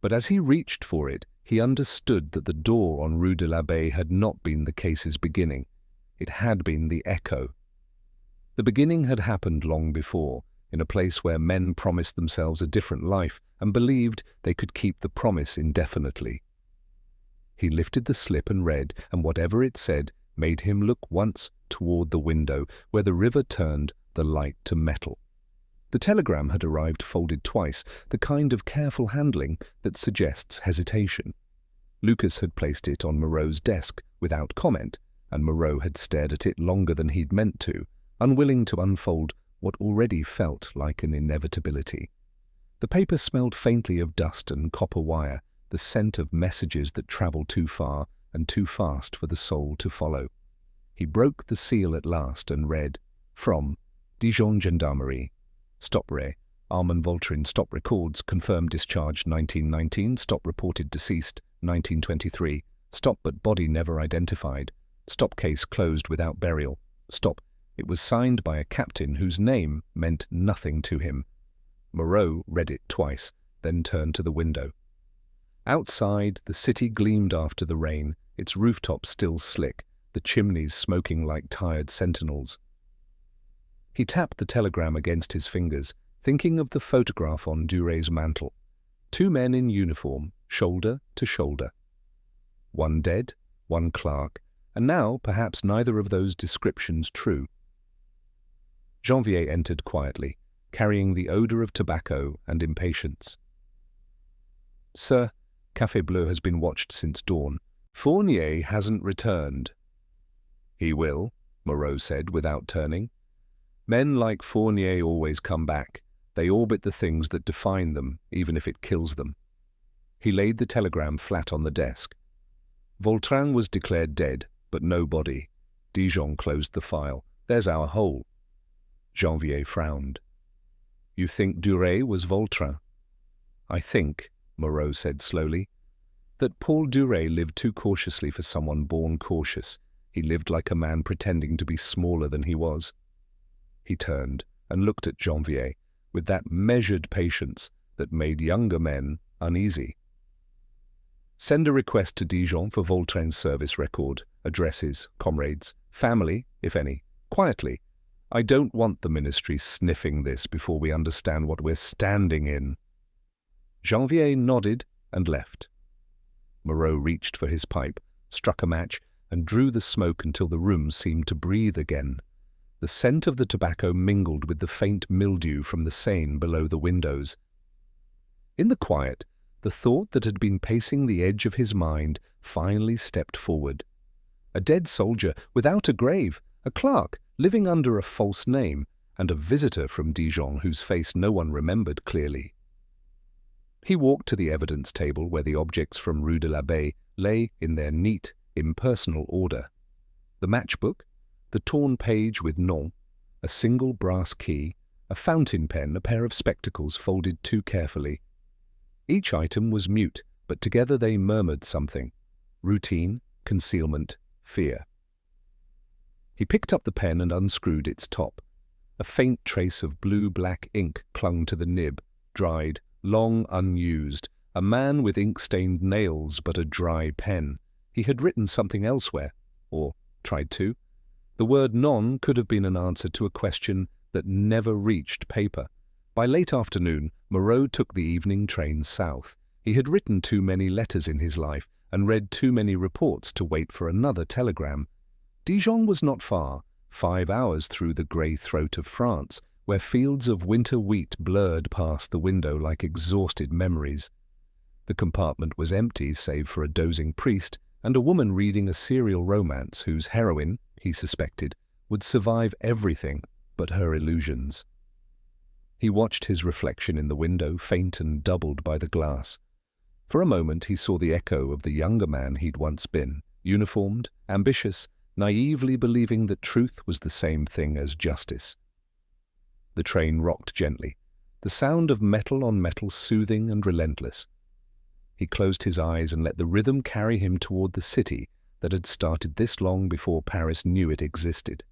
But as he reached for it, he understood that the door on Rue de l'Abbaye had not been the case's beginning. It had been the echo. The beginning had happened long before, in a place where men promised themselves a different life and believed they could keep the promise indefinitely. He lifted the slip and read, and whatever it said made him look once toward the window where the river turned the light to metal. The telegram had arrived folded twice, the kind of careful handling that suggests hesitation. Lucas had placed it on Moreau's desk without comment, and Moreau had stared at it longer than he'd meant to, unwilling to unfold what already felt like an inevitability. The paper smelled faintly of dust and copper wire, the scent of messages that travel too far and too fast for the soul to follow. He broke the seal at last and read, from Dijon Gendarmerie. Stopre, Armand Voltrin, stop records, confirmed discharge 1919, stop reported deceased 1923, stop but body never identified, stop case closed without burial, stop. It was signed by a captain whose name meant nothing to him. Moreau read it twice, then turned to the window. Outside, the city gleamed after the rain, its rooftops still slick, the chimneys smoking like tired sentinels. He tapped the telegram against his fingers, thinking of the photograph on Duré's mantel. 2 men in uniform, shoulder to shoulder. One dead, one clerk, and now perhaps neither of those descriptions true. Janvier entered quietly, carrying the odour of tobacco and impatience. "Sir, Café Bleu has been watched since dawn. Fournier hasn't returned." "He will," Moreau said without turning. "Men like Fournier always come back. They orbit the things that define them, even if it kills them." He laid the telegram flat on the desk. Voltrin was declared dead, but no body. Dijon closed the file. "There's our hole." Janvier frowned. "You think Duré was Voltrin?" "I think," Moreau said slowly, "that Paul Duré lived too cautiously for someone born cautious. He lived like a man pretending to be smaller than he was." He turned and looked at Janvier with that measured patience that made younger men uneasy. "Send a request to Dijon for Voltrin's service record, addresses, comrades, family, if any, quietly. I don't want the ministry sniffing this before we understand what we're standing in." Janvier nodded and left. Moreau reached for his pipe, struck a match, and drew the smoke until the room seemed to breathe again. The scent of the tobacco mingled with the faint mildew from the Seine below the windows. In the quiet, the thought that had been pacing the edge of his mind finally stepped forward. A dead soldier without a grave, a clerk living under a false name, and a visitor from Dijon whose face no one remembered clearly. He walked to the evidence table where the objects from Rue de l'Abbaye lay in their neat, impersonal order. The matchbook, the torn page with nom, a single brass key, a fountain pen, a pair of spectacles folded too carefully. Each item was mute, but together they murmured something: routine, concealment, fear. He picked up the pen and unscrewed its top. A faint trace of blue-black ink clung to the nib, dried, long unused, a man with ink-stained nails but a dry pen. He had written something elsewhere, or tried to. The word non could have been an answer to a question that never reached paper. By late afternoon, Moreau took the evening train south. He had written too many letters in his life and read too many reports to wait for another telegram. Dijon was not far, 5 hours through the grey throat of France, where fields of winter wheat blurred past the window like exhausted memories. The compartment was empty save for a dozing priest and a woman reading a serial romance whose heroine, he suspected, would survive everything but her illusions. He watched his reflection in the window, faint and doubled by the glass. For a moment he saw the echo of the younger man he'd once been, uniformed, ambitious, naively believing that truth was the same thing as justice. The train rocked gently, the sound of metal on metal soothing and relentless. He closed his eyes and let the rhythm carry him toward the city that had started this long before Paris knew it existed.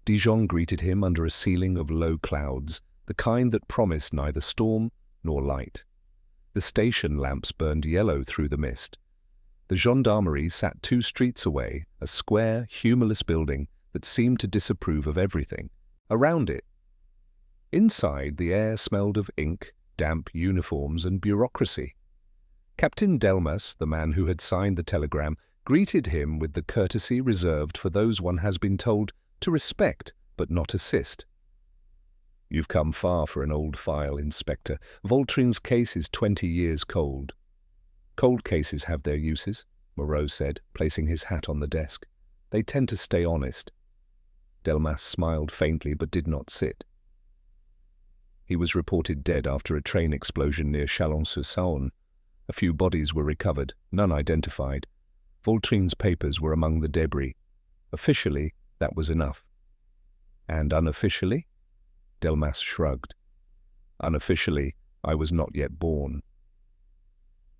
Dijon greeted him under a ceiling of low clouds, the kind that promised neither storm nor light. The station lamps burned yellow through the mist. The gendarmerie sat 2 streets away, a square, humorless building that seemed to disapprove of everything. Around it, inside, the air smelled of ink, damp uniforms and bureaucracy. Captain Delmas, the man who had signed the telegram, greeted him with the courtesy reserved for those one has been told to respect but not assist. "You've come far for an old file, Inspector. Voltrin's case is 20 years cold." "Cold cases have their uses," Moreau said, placing his hat on the desk. "They tend to stay honest." Delmas smiled faintly but did not sit. He was reported dead after a train explosion near Chalon-sur-Saône. A few bodies were recovered, none identified. Vautrin's papers were among the debris. Officially, that was enough. And unofficially? Delmas shrugged. Unofficially, I was not yet born.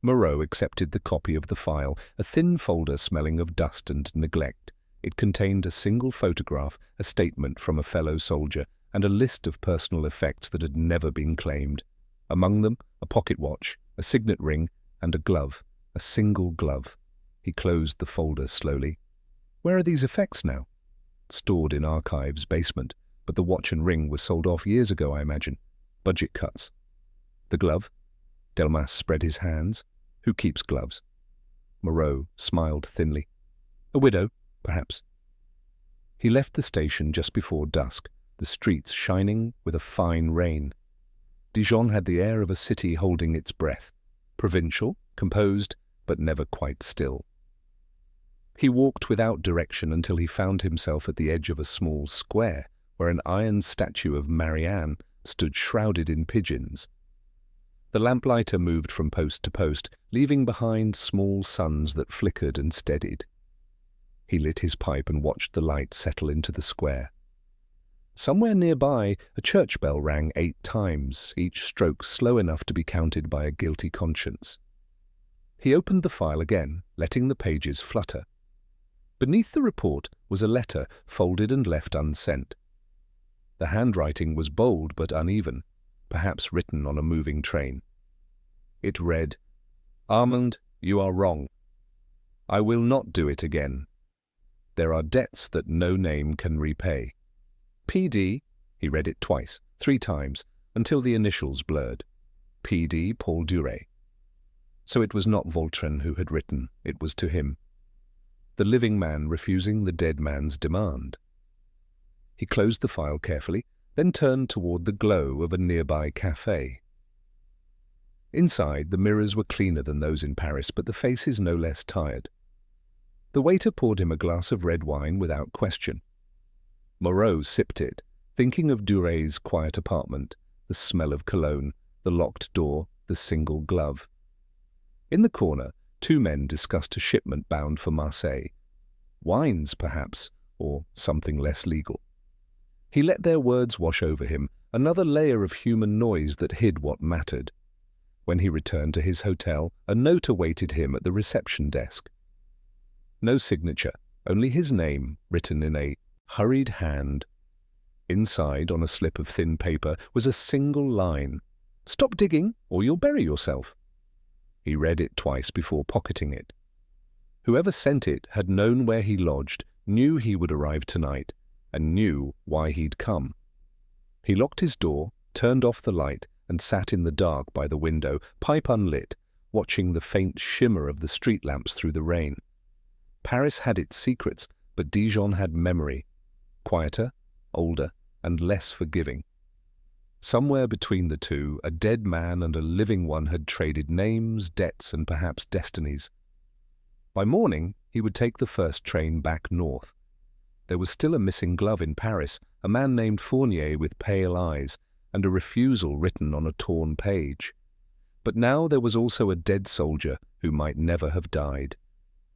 Moreau accepted the copy of the file, a thin folder smelling of dust and neglect. It contained a single photograph, a statement from a fellow soldier, and a list of personal effects that had never been claimed. Among them, a pocket watch, a signet ring, and a glove, a single glove. He closed the folder slowly. Where are these effects now? Stored in Archives' basement, but the watch and ring were sold off years ago, I imagine. Budget cuts. The glove? Delmas spread his hands. Who keeps gloves? Moreau smiled thinly. A widow, perhaps. He left the station just before dusk, the streets shining with a fine rain. Dijon had the air of a city holding its breath, provincial, composed, but never quite still. He walked without direction until he found himself at the edge of a small square, where an iron statue of Marianne stood shrouded in pigeons. The lamplighter moved from post to post, leaving behind small suns that flickered and steadied. He lit his pipe and watched the light settle into the square. Somewhere nearby, a church bell rang 8 times, each stroke slow enough to be counted by a guilty conscience. He opened the file again, letting the pages flutter. Beneath the report was a letter, folded and left unsent. The handwriting was bold but uneven, perhaps written on a moving train. It read, "Armand, you are wrong. I will not do it again. There are debts that no name can repay. P.D." He read it twice, 3 times, until the initials blurred. P.D. Paul Duret. So it was not Vautrin who had written, it was to him. The living man refusing the dead man's demand. He closed the file carefully, then turned toward the glow of a nearby café. Inside, the mirrors were cleaner than those in Paris, but the faces no less tired. The waiter poured him a glass of red wine without question. Moreau sipped it, thinking of Duret's quiet apartment, the smell of cologne, the locked door, the single glove. In the corner, 2 men discussed a shipment bound for Marseille. Wines, perhaps, or something less legal. He let their words wash over him, another layer of human noise that hid what mattered. When he returned to his hotel, a note awaited him at the reception desk. No signature, only his name, written in a hurried hand. Inside, on a slip of thin paper, was a single line. "Stop digging, or you'll bury yourself." He read it twice before pocketing it. Whoever sent it had known where he lodged, knew he would arrive tonight, and knew why he'd come. He locked his door, turned off the light, and sat in the dark by the window, pipe unlit, watching the faint shimmer of the street lamps through the rain. Paris had its secrets, but Dijon had memory, quieter, older, and less forgiving. Somewhere between the two, a dead man and a living one had traded names, debts, and perhaps destinies. By morning, he would take the first train back north. There was still a missing glove in Paris, a man named Fournier with pale eyes, and a refusal written on a torn page. But now there was also a dead soldier who might never have died.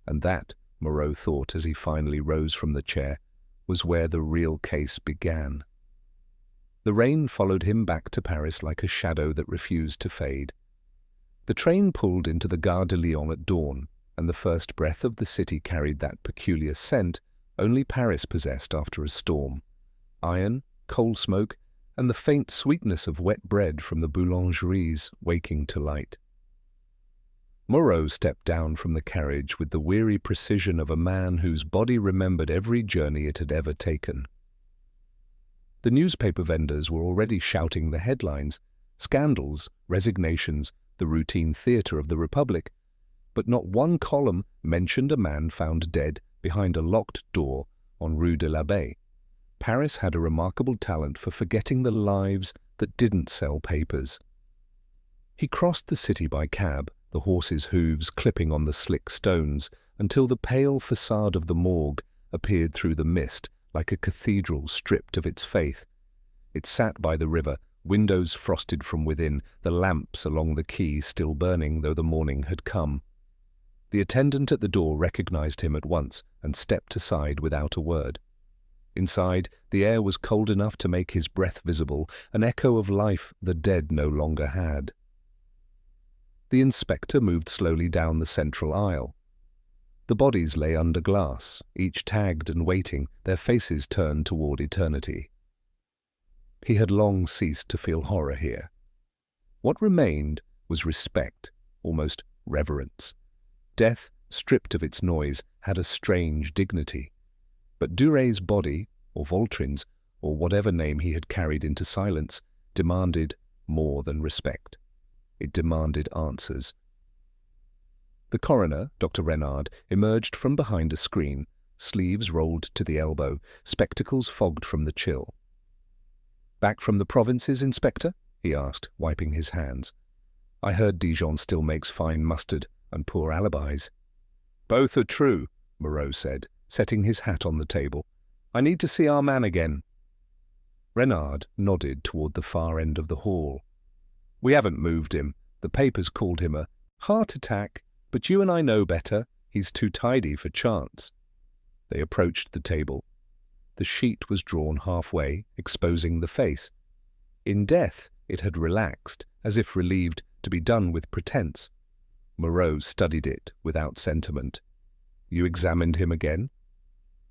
And that, Moreau thought as he finally rose from the chair, was where the real case began. The rain followed him back to Paris like a shadow that refused to fade. The train pulled into the Gare de Lyon at dawn, and the first breath of the city carried that peculiar scent only Paris possessed after a storm: iron, coal smoke, and the faint sweetness of wet bread from the boulangeries waking to light. Moreau stepped down from the carriage with the weary precision of a man whose body remembered every journey it had ever taken. The newspaper vendors were already shouting the headlines: scandals, resignations, the routine theatre of the Republic, but not one column mentioned a man found dead behind a locked door on Rue de l'Abbaye. Paris had a remarkable talent for forgetting the lives that didn't sell papers. He crossed the city by cab, the horses' hooves clipping on the slick stones, until the pale facade of the morgue appeared through the mist, like a cathedral stripped of its faith. It sat by the river, windows frosted from within, the lamps along the quay still burning though the morning had come. The attendant at the door recognized him at once and stepped aside without a word. Inside, the air was cold enough to make his breath visible, an echo of life the dead no longer had. The inspector moved slowly down the central aisle. The bodies lay under glass, each tagged and waiting, their faces turned toward eternity. He had long ceased to feel horror here. What remained was respect, almost reverence. Death, stripped of its noise, had a strange dignity. But Duret's body, or Vautrin's, or whatever name he had carried into silence, demanded more than respect. It demanded answers. The coroner, Dr. Renard, emerged from behind a screen, sleeves rolled to the elbow, spectacles fogged from the chill. "Back from the provinces, Inspector?" he asked, wiping his hands. "I heard Dijon still makes fine mustard and poor alibis." "Both are true," Moreau said, setting his hat on the table. "I need to see our man again." Renard nodded toward the far end of the hall. "We haven't moved him. The papers called him a heart attack, but you and I know better. He's too tidy for chance." They approached the table. The sheet was drawn halfway, exposing the face. In death, it had relaxed, as if relieved to be done with pretense. Moreau studied it without sentiment. "You examined him again?"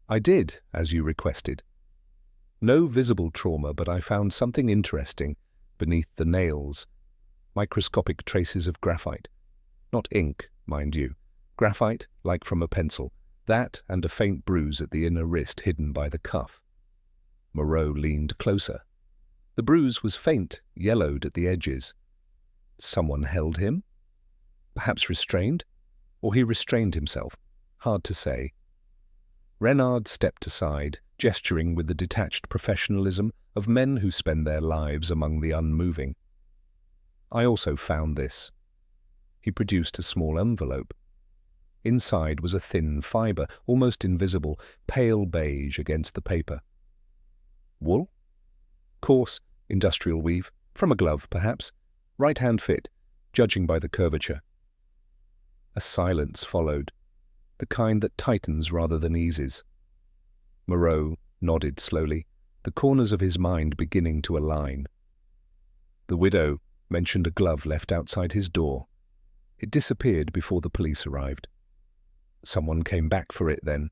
"I did, as you requested. No visible trauma, but I found something interesting beneath the nails. Microscopic traces of graphite. Not ink, mind you. Graphite, like from a pencil. That and a faint bruise at the inner wrist hidden by the cuff." Moreau leaned closer. The bruise was faint, yellowed at the edges. Someone held him? Perhaps restrained? Or he restrained himself? Hard to say. Renard stepped aside, gesturing with the detached professionalism of men who spend their lives among the unmoving. "I also found this." He produced a small envelope. Inside was a thin fibre, almost invisible, pale beige against the paper. Wool? Coarse, industrial weave, from a glove, perhaps. Right-hand fit, judging by the curvature. A silence followed, the kind that tightens rather than eases. Moreau nodded slowly, the corners of his mind beginning to align. The widow mentioned a glove left outside his door. It disappeared before the police arrived. Someone came back for it then.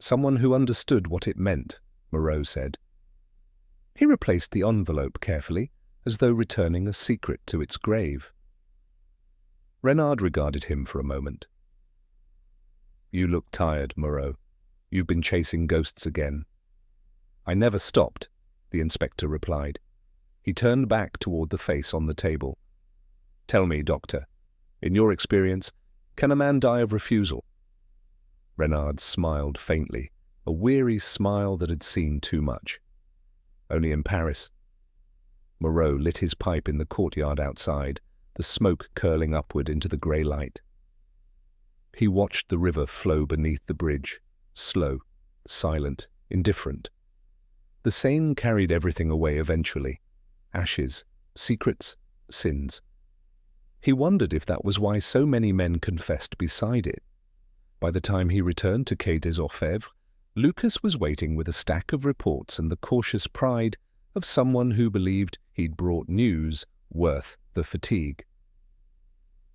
Someone who understood what it meant, Moreau said. He replaced the envelope carefully, as though returning a secret to its grave. Renard regarded him for a moment. "You look tired, Moreau. You've been chasing ghosts again." "I never stopped," the inspector replied. He turned back toward the face on the table. "Tell me, doctor, in your experience, can a man die of refusal?" Renard smiled faintly, a weary smile that had seen too much. "Only in Paris." Moreau lit his pipe in the courtyard outside, the smoke curling upward into the grey light. He watched the river flow beneath the bridge, slow, silent, indifferent. The Seine carried everything away eventually. Ashes, secrets, sins. He wondered if that was why so many men confessed beside it. By the time he returned to Quai des Orfèvres, Lucas was waiting with a stack of reports and the cautious pride of someone who believed he'd brought news worth the fatigue.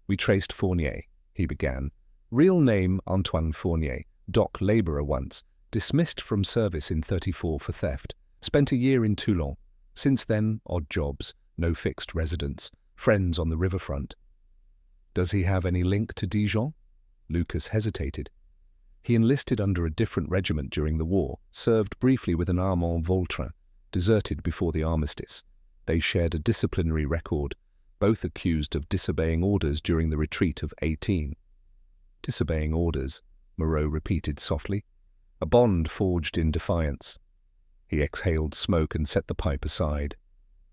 "We traced Fournier," he began. "Real name Antoine Fournier, dock labourer once, dismissed from service in '34 for theft, spent a year in Toulon. Since then, odd jobs, no fixed residence, friends on the riverfront." "Does he have any link to Dijon?" Lucas hesitated. He enlisted under a different regiment during the war, served briefly with an Armand Vautrin, deserted before the armistice. They shared a disciplinary record, both accused of disobeying orders during the retreat of 18. "Disobeying orders," Moreau repeated softly. "A bond forged in defiance." He exhaled smoke and set the pipe aside.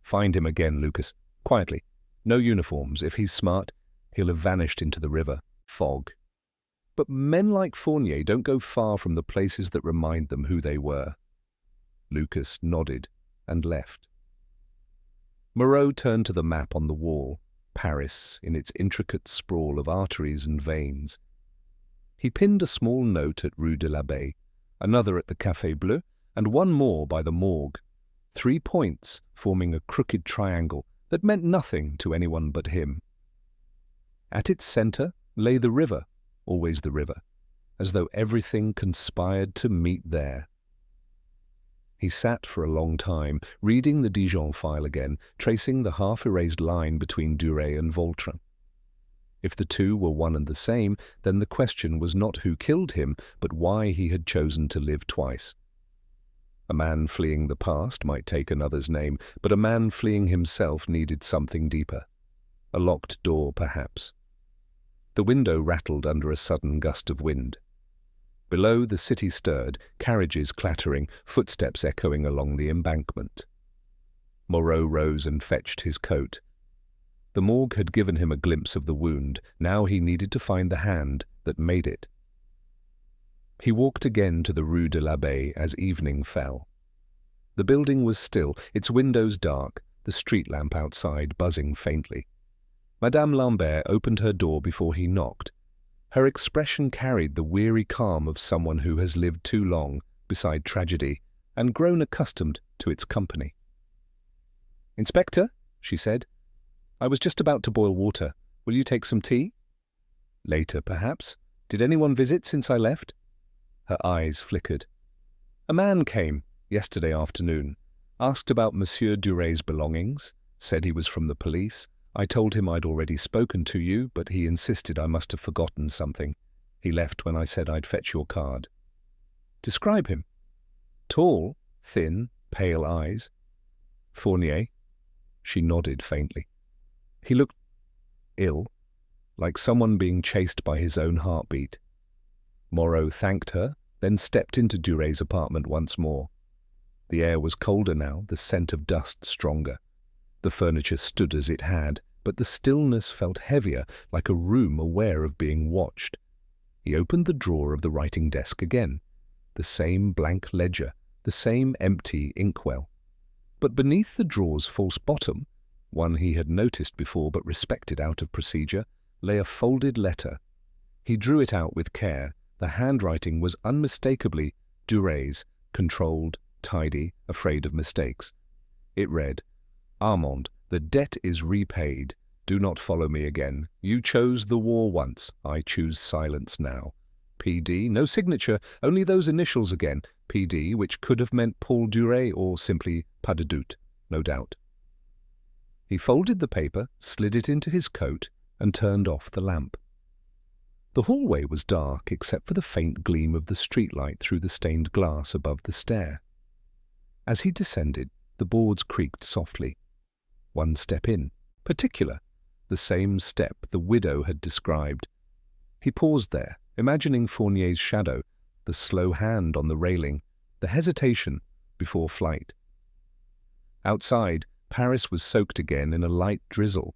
"Find him again, Lucas. Quietly. No uniforms. If he's smart, he'll have vanished into the river. Fog." But men like Fournier don't go far from the places that remind them who they were. Lucas nodded and left. Moreau turned to the map on the wall, Paris in its intricate sprawl of arteries and veins. He pinned a small note at Rue de l'Abbaye, another at the Café Bleu, and one more by the morgue, 3 points forming a crooked triangle that meant nothing to anyone but him. At its centre lay the river, always the river, as though everything conspired to meet there. He sat for a long time, reading the Dijon file again, tracing the half-erased line between Duret and Vautrin. If the two were one and the same, then the question was not who killed him, but why he had chosen to live twice. A man fleeing the past might take another's name, but a man fleeing himself needed something deeper. A locked door, perhaps. The window rattled under a sudden gust of wind. Below, the city stirred, carriages clattering, footsteps echoing along the embankment. Moreau rose and fetched his coat. The morgue had given him a glimpse of the wound. Now he needed to find the hand that made it. He walked again to the Rue de l'Abbaye as evening fell. The building was still, its windows dark, the street lamp outside buzzing faintly. Madame Lambert opened her door before he knocked. Her expression carried the weary calm of someone who has lived too long beside tragedy and grown accustomed to its company. "Inspector," she said, "I was just about to boil water. Will you take some tea?" "Later, perhaps. Did anyone visit since I left?" Her eyes flickered. "A man came yesterday afternoon, asked about Monsieur Duret's belongings, said he was from the police. I told him I'd already spoken to you, but he insisted I must have forgotten something. He left when I said I'd fetch your card." "Describe him." "Tall, thin, pale eyes." "Fournier?" She nodded faintly. "He looked ill, like someone being chased by his own heartbeat." Moreau thanked her, then stepped into Duret's apartment once more. The air was colder now, the scent of dust stronger. The furniture stood as it had, but the stillness felt heavier, like a room aware of being watched. He opened the drawer of the writing desk again. The same blank ledger, the same empty inkwell. But beneath the drawer's false bottom, one he had noticed before but respected out of procedure, lay a folded letter. He drew it out with care. The handwriting was unmistakably Duret's, controlled, tidy, afraid of mistakes. It read, "Armand, the debt is repaid. Do not follow me again. You chose the war once. I choose silence now. PD, no signature, only those initials again. PD, which could have meant Paul Duret or simply pas de doute, no doubt." He folded the paper, slid it into his coat, and turned off the lamp. The hallway was dark except for the faint gleam of the streetlight through the stained glass above the stair. As he descended, the boards creaked softly. One step in, particular, the same step the widow had described. He paused there, imagining Fournier's shadow, the slow hand on the railing, the hesitation before flight. Outside, Paris was soaked again in a light drizzle.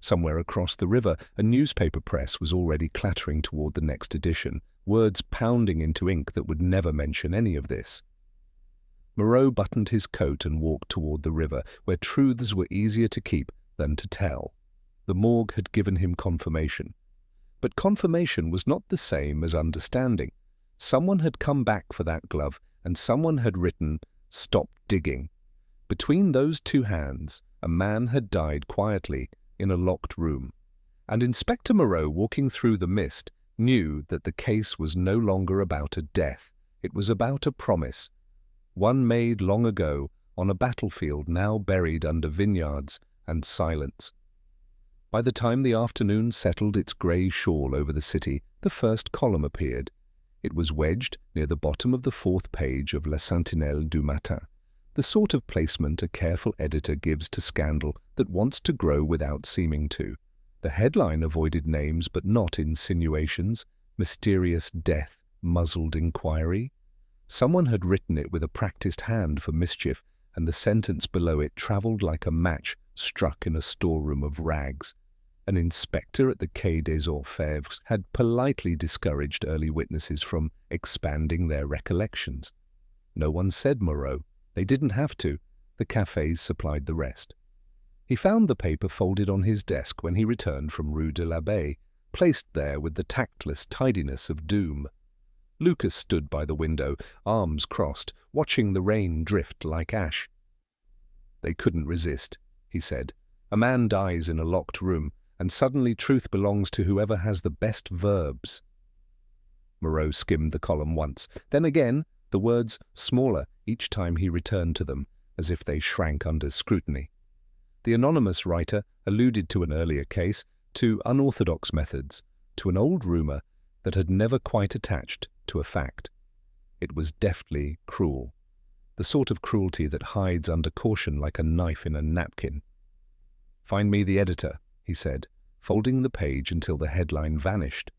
Somewhere across the river, a newspaper press was already clattering toward the next edition, words pounding into ink that would never mention any of this. Moreau buttoned his coat and walked toward the river, where truths were easier to keep than to tell. The morgue had given him confirmation. But confirmation was not the same as understanding. Someone had come back for that glove, and someone had written, "Stop digging." Between those two hands, a man had died quietly in a locked room. And Inspector Moreau, walking through the mist, knew that the case was no longer about a death. It was about a promise. One made long ago on a battlefield now buried under vineyards and silence. By the time the afternoon settled its grey shawl over the city, the first column appeared. It was wedged near the bottom of the 4th page of La Sentinelle du Matin, the sort of placement a careful editor gives to scandal that wants to grow without seeming to. The headline avoided names but not insinuations. Mysterious death, muzzled inquiry. Someone had written it with a practiced hand for mischief, and the sentence below it travelled like a match struck in a storeroom of rags. An inspector at the Quai des Orfèvres had politely discouraged early witnesses from expanding their recollections. No one said Moreau. They didn't have to. The cafés supplied the rest. He found the paper folded on his desk when he returned from Rue de l'Abbaye, placed there with the tactless tidiness of doom. Lucas stood by the window, arms crossed, watching the rain drift like ash. "They couldn't resist," he said. "A man dies in a locked room, and suddenly truth belongs to whoever has the best verbs." Moreau skimmed the column once, then again, the words smaller each time he returned to them, as if they shrank under scrutiny. The anonymous writer alluded to an earlier case, to unorthodox methods, to an old rumour that had never quite attached to a fact. It was deftly cruel, the sort of cruelty that hides under caution like a knife in a napkin. "Find me the editor," he said, folding the page until the headline vanished.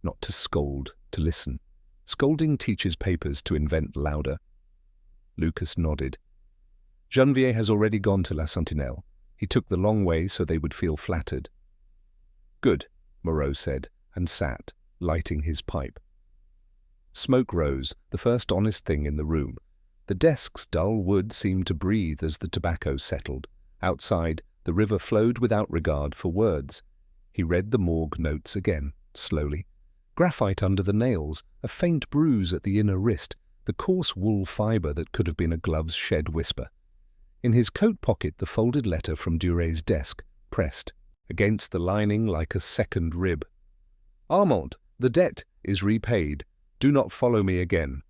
Not to scold, to listen. Scolding teaches papers to invent louder. Lucas nodded. "Janvier has already gone to La Sentinelle. He took the long way so they would feel flattered." "Good," Moreau said, and sat, lighting his pipe. Smoke rose, the first honest thing in the room. The desk's dull wood seemed to breathe as the tobacco settled. Outside, the river flowed without regard for words. He read the morgue notes again, slowly. Graphite under the nails, a faint bruise at the inner wrist, the coarse wool fibre that could have been a glove's shed whisper. In his coat pocket the folded letter from Duret's desk, pressed, against the lining like a second rib. "Armand, the debt is repaid. Do not follow me again."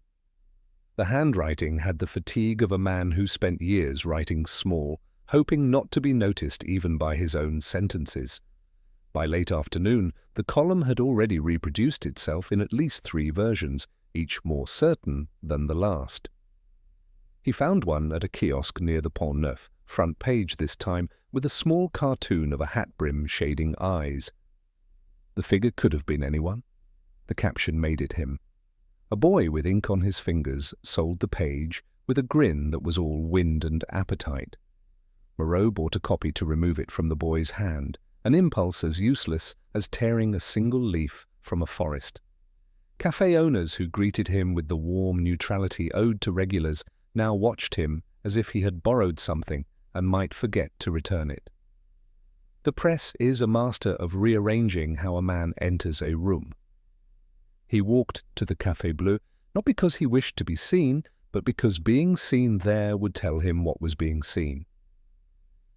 The handwriting had the fatigue of a man who spent years writing small, hoping not to be noticed even by his own sentences. By late afternoon, the column had already reproduced itself in at least 3 versions, each more certain than the last. He found one at a kiosk near the Pont Neuf, front page this time, with a small cartoon of a hat brim shading eyes. The figure could have been anyone. The caption made it him. A boy with ink on his fingers sold the page with a grin that was all wind and appetite. Moreau bought a copy to remove it from the boy's hand, an impulse as useless as tearing a single leaf from a forest. Café owners who greeted him with the warm neutrality owed to regulars now watched him as if he had borrowed something and might forget to return it. The press is a master of rearranging how a man enters a room. He walked to the Café Bleu, not because he wished to be seen, but because being seen there would tell him what was being seen.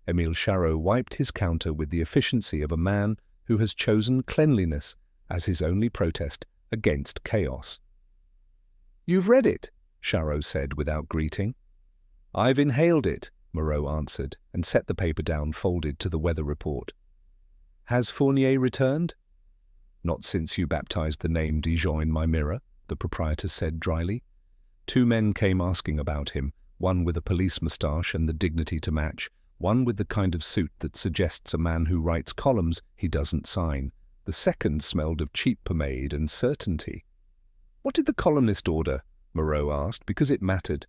Émile Charot wiped his counter with the efficiency of a man who has chosen cleanliness as his only protest against chaos. "You've read it," Charot said without greeting. "I've inhaled it," Moreau answered, and set the paper down folded to the weather report. "Has Fournier returned?" "Not since you baptized the name Dijon in my mirror," the proprietor said dryly. 2 men came asking about him, one with a police moustache and the dignity to match, one with the kind of suit that suggests a man who writes columns he doesn't sign. The second smelled of cheap pomade and certainty. "What did the columnist order?" Moreau asked, because it mattered.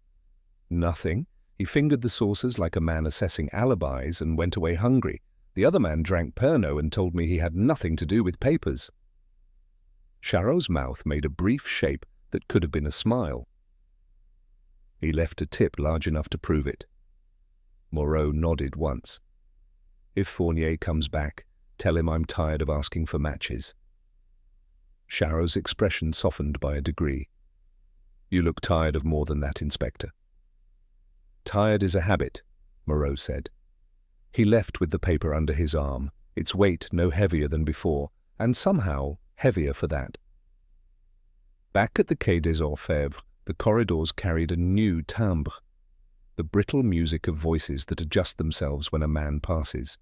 "Nothing. He fingered the saucers like a man assessing alibis and went away hungry. The other man drank Pernod and told me he had nothing to do with papers." Charot's mouth made a brief shape that could have been a smile. "He left a tip large enough to prove it." Moreau nodded once. "If Fournier comes back, tell him I'm tired of asking for matches." Charot's expression softened by a degree. "You look tired of more than that, Inspector." "Tired is a habit," Moreau said. He left with the paper under his arm, its weight no heavier than before, and somehow heavier for that. Back at the Quai des Orfèvres, the corridors carried a new timbre, the brittle music of voices that adjust themselves when a man passes.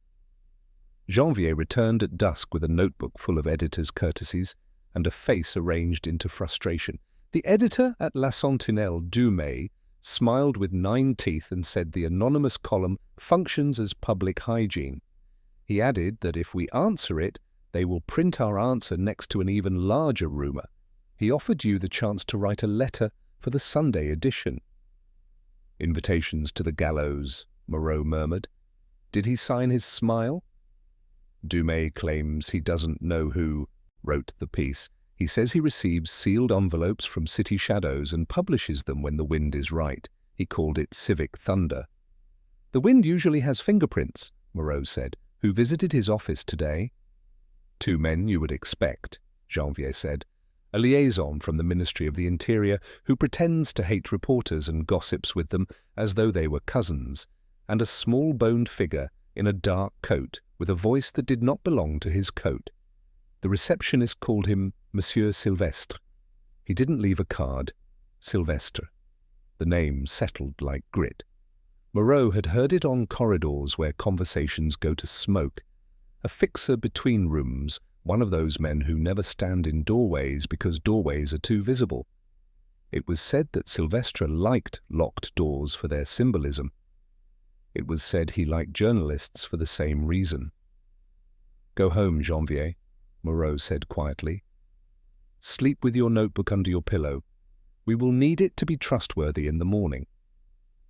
Janvier returned at dusk with a notebook full of editor's courtesies and a face arranged into frustration. The editor at La Sentinelle, Dumay, smiled with 9 teeth and said the anonymous column functions as public hygiene. He added that if we answer it, they will print our answer next to an even larger rumour. He offered you the chance to write a letter for the Sunday edition. "Invitations to the gallows," Moreau murmured. Did he sign his smile? Dumais claims he doesn't know who wrote the piece. He says he receives sealed envelopes from city shadows and publishes them when the wind is right. He called it civic thunder. The wind usually has fingerprints, Moreau said. Who visited his office today? 2 men you would expect, Janvier said. A liaison from the Ministry of the Interior who pretends to hate reporters and gossips with them as though they were cousins, and a small-boned figure in a dark coat with a voice that did not belong to his coat. The receptionist called him Monsieur Sylvestre. He didn't leave a card. Sylvestre. The name settled like grit. Moreau had heard it on corridors where conversations go to smoke. A fixer between rooms, one of those men who never stand in doorways because doorways are too visible. It was said that Sylvestre liked locked doors for their symbolism. It was said he liked journalists for the same reason. Go home, Janvier, Moreau said quietly. Sleep with your notebook under your pillow. We will need it to be trustworthy in the morning.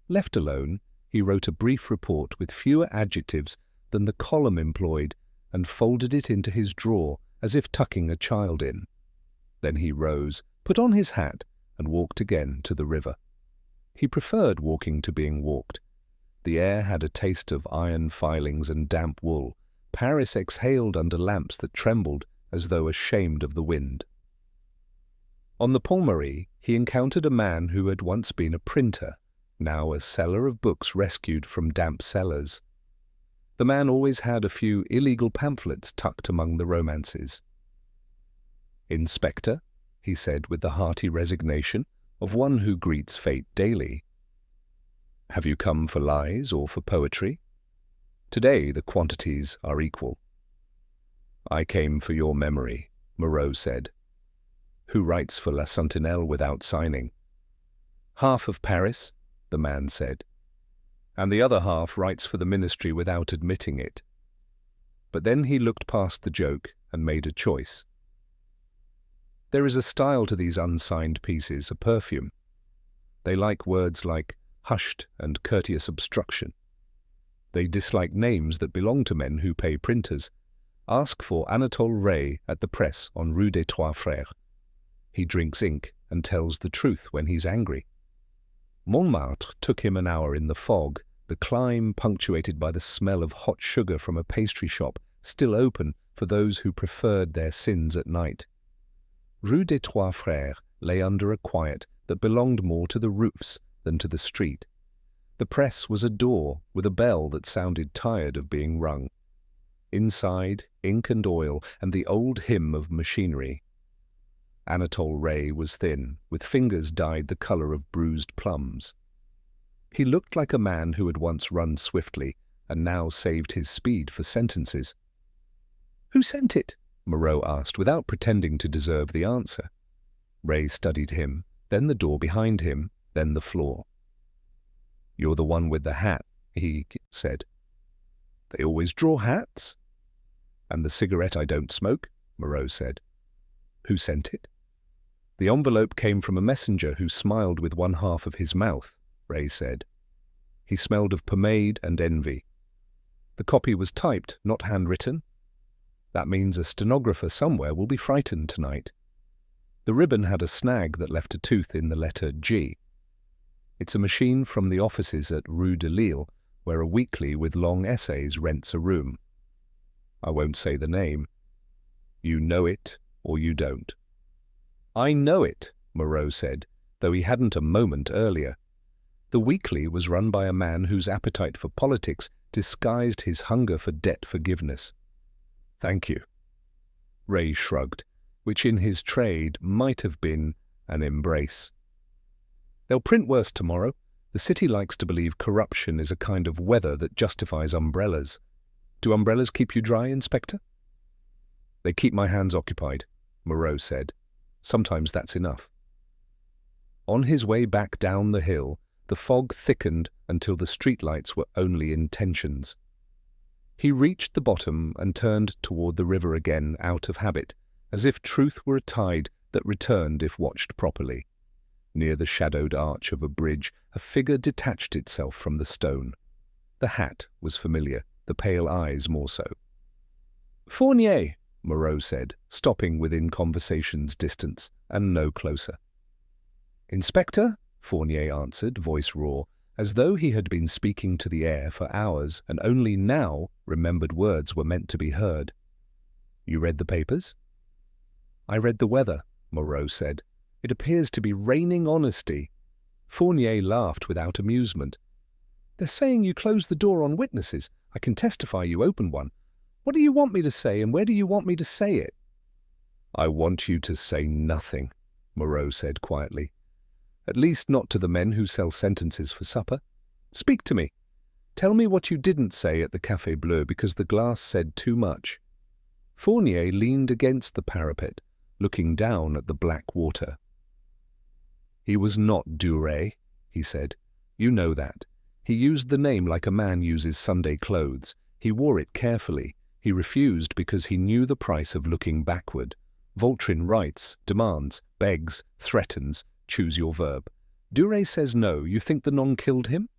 Left alone, he wrote a brief report with fewer adjectives than the column employed and folded it into his drawer as if tucking a child in. Then he rose, put on his hat, and walked again to the river. He preferred walking to being walked. The air had a taste of iron filings and damp wool. Paris exhaled under lamps that trembled as though ashamed of the wind. On the Pont Marie, he encountered a man who had once been a printer, now a seller of books rescued from damp cellars. The man always had a few illegal pamphlets tucked among the romances. Inspector, he said with the hearty resignation of one who greets fate daily. Have you come for lies or for poetry? Today the quantities are equal. I came for your memory, Moreau said. Who writes for La Sentinelle without signing? Half of Paris, the man said. And the other half writes for the ministry without admitting it. But then he looked past the joke and made a choice. There is a style to these unsigned pieces, a perfume. They like words like hushed and courteous obstruction. They dislike names that belong to men who pay printers. Ask for Anatole Ray at the press on Rue des Trois Frères. He drinks ink and tells the truth when he's angry. Montmartre took him an hour in the fog, the climb punctuated by the smell of hot sugar from a pastry shop, still open for those who preferred their sins at night. Rue des Trois Frères lay under a quiet that belonged more to the roofs than to the street. The press was a door with a bell that sounded tired of being rung. Inside, ink and oil and the old hymn of machinery. Anatole Ray was thin, with fingers dyed the color of bruised plums. He looked like a man who had once run swiftly and now saved his speed for sentences. Who sent it? Moreau asked, without pretending to deserve the answer. Ray studied him, then the door behind him, then the floor. You're the one with the hat, he said. They always draw hats? And the cigarette I don't smoke, Moreau said. Who sent it? The envelope came from a messenger who smiled with one half of his mouth, Ray said. He smelled of pomade and envy. The copy was typed, not handwritten. That means a stenographer somewhere will be frightened tonight. The ribbon had a snag that left a tooth in the letter G. It's a machine from the offices at Rue de Lille, where a weekly with long essays rents a room. I won't say the name. You know it, or you don't. I know it, Moreau said, though he hadn't a moment earlier. The weekly was run by a man whose appetite for politics disguised his hunger for debt forgiveness. Thank you. Ray shrugged, which in his trade might have been an embrace. They'll print worse tomorrow. The city likes to believe corruption is a kind of weather that justifies umbrellas. Do umbrellas keep you dry, Inspector? They keep my hands occupied, Moreau said. Sometimes that's enough. On his way back down the hill, the fog thickened until the streetlights were only intentions. He reached the bottom and turned toward the river again out of habit, as if truth were a tide that returned if watched properly. Near the shadowed arch of a bridge, a figure detached itself from the stone. The hat was familiar, the pale eyes more so. Fournier, Moreau said, stopping within conversation's distance and no closer. Inspector, Fournier answered, voice raw, as though he had been speaking to the air for hours and only now remembered words were meant to be heard. You read the papers? I read the weather, Moreau said. It appears to be raining honesty. Fournier laughed without amusement. They're saying you closed the door on witnesses. I can testify you opened one. What do you want me to say, and where do you want me to say it? I want you to say nothing, Moreau said quietly. At least not to the men who sell sentences for supper. Speak to me. Tell me what you didn't say at the Café Bleu because the glass said too much. Fournier leaned against the parapet, looking down at the black water. He was not Duret, he said. You know that. He used the name like a man uses Sunday clothes. He wore it carefully. He refused because he knew the price of looking backward. Vautrin writes, demands, begs, threatens, choose your verb. Duret says no. You think the non killed him?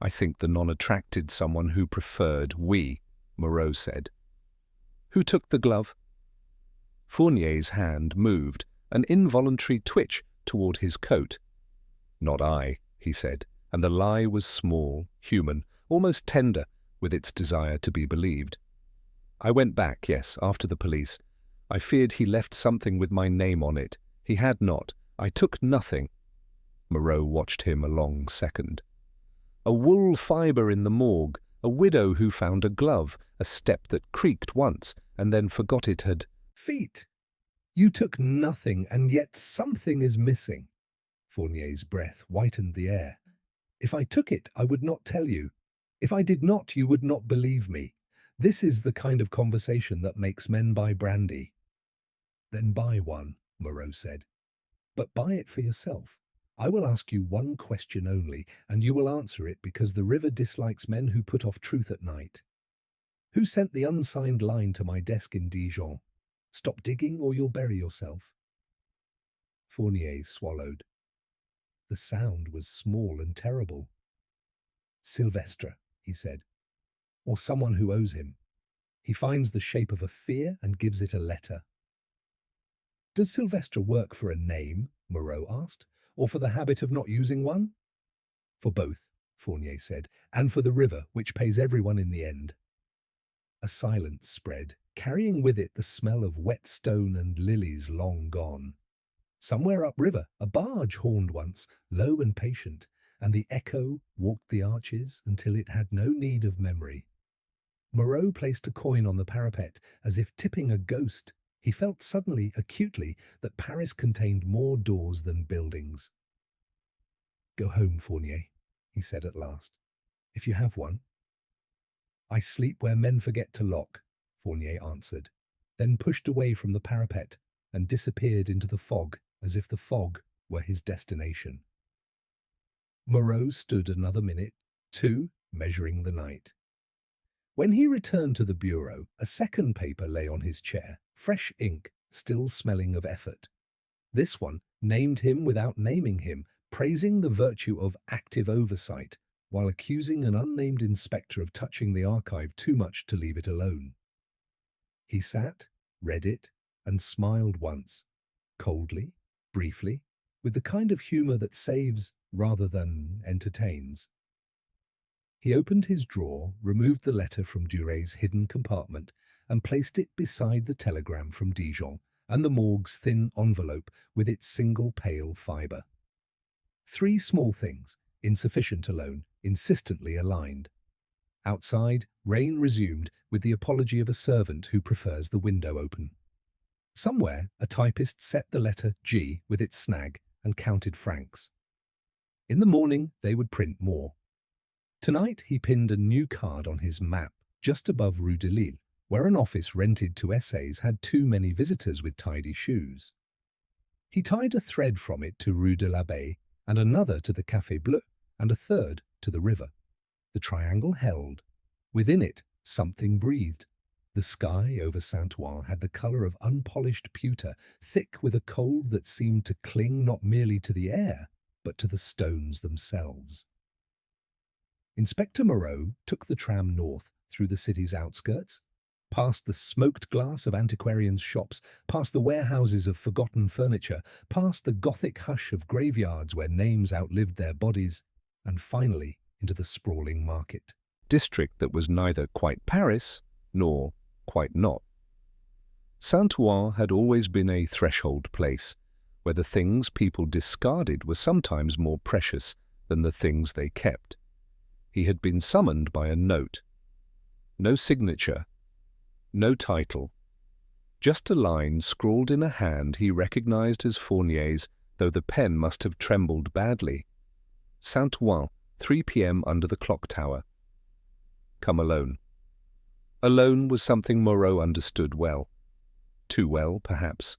I think the non attracted someone who preferred we, Moreau said. Who took the glove? Fournier's hand moved, an involuntary twitch toward his coat. Not I, he said, and the lie was small, human, almost tender, with its desire to be believed. I went back, yes, after the police. I feared he left something with my name on it. He had not. I took nothing. Moreau watched him a long second. A wool fibre in the morgue, a widow who found a glove, a step that creaked once and then forgot it had feet. You took nothing, and yet something is missing. Fournier's breath whitened the air. If I took it, I would not tell you. If I did not, you would not believe me. This is the kind of conversation that makes men buy brandy. Then buy one, Moreau said. But buy it for yourself. I will ask you one question only, and you will answer it because the river dislikes men who put off truth at night. Who sent the unsigned line to my desk in Dijon? Stop digging or you'll bury yourself. Fournier swallowed. The sound was small and terrible. Sylvestre, he said, or someone who owes him. He finds the shape of a fear and gives it a letter. Does Sylvestre work for a name, Moreau asked, or for the habit of not using one? For both, Fournier said, and for the river, which pays everyone in the end. A silence spread, carrying with it the smell of wet stone and lilies long gone. Somewhere upriver, a barge horned once, low and patient, and the echo walked the arches until it had no need of memory. Moreau placed a coin on the parapet, as if tipping a ghost. He felt suddenly, acutely, that Paris contained more doors than buildings. Go home, Fournier, he said at last, if you have one. I sleep where men forget to lock, Fournier answered, then pushed away from the parapet and disappeared into the fog as if the fog were his destination. Moreau stood another minute, two, measuring the night. When he returned to the bureau, a second paper lay on his chair, fresh ink, still smelling of effort. This one named him without naming him, praising the virtue of active oversight, while accusing an unnamed inspector of touching the archive too much to leave it alone. He sat, read it, and smiled once, coldly, briefly, with the kind of humor that saves rather than entertains. He opened his drawer, removed the letter from Duret's hidden compartment, and placed it beside the telegram from Dijon and the morgue's thin envelope with its single pale fibre. 3 small things, insufficient alone, insistently aligned. Outside, rain resumed with the apology of a servant who prefers the window open. Somewhere, a typist set the letter G with its snag and counted francs. In the morning, they would print more. Tonight, he pinned a new card on his map just above Rue de Lille, where an office rented to essays had too many visitors with tidy shoes. He tied a thread from it to Rue de l'Abbaye, and another to the Café Bleu, and a third to the river. The triangle held. Within it, something breathed. The sky over Saint-Ouen had the colour of unpolished pewter, thick with a cold that seemed to cling not merely to the air, but to the stones themselves. Inspector Moreau took the tram north through the city's outskirts. Past the smoked glass of antiquarians' shops, past the warehouses of forgotten furniture, past the gothic hush of graveyards where names outlived their bodies, and finally into the sprawling market district that was neither quite Paris nor quite not. Saint-Ouen had always been a threshold place, where the things people discarded were sometimes more precious than the things they kept. He had been summoned by a note. No signature, no title, just a line scrawled in a hand he recognized as Fournier's, though the pen must have trembled badly. Saint-Ouen, 3 p.m. under the clock tower. Come alone. Alone was something Moreau understood well. Too well, perhaps.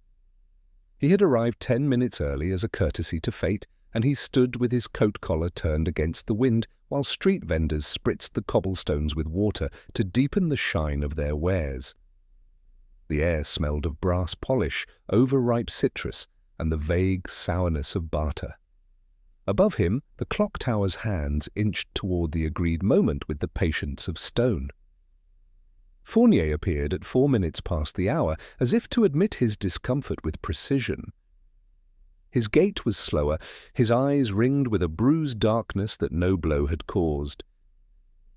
He had arrived 10 minutes early as a courtesy to fate, and he stood with his coat collar turned against the wind while street vendors spritzed the cobblestones with water to deepen the shine of their wares. The air smelled of brass polish, overripe citrus, and the vague sourness of barter. Above him, the clock tower's hands inched toward the agreed moment with the patience of stone. Fournier appeared at 4 minutes past the hour, as if to admit his discomfort with precision. His gait was slower, his eyes ringed with a bruised darkness that no blow had caused.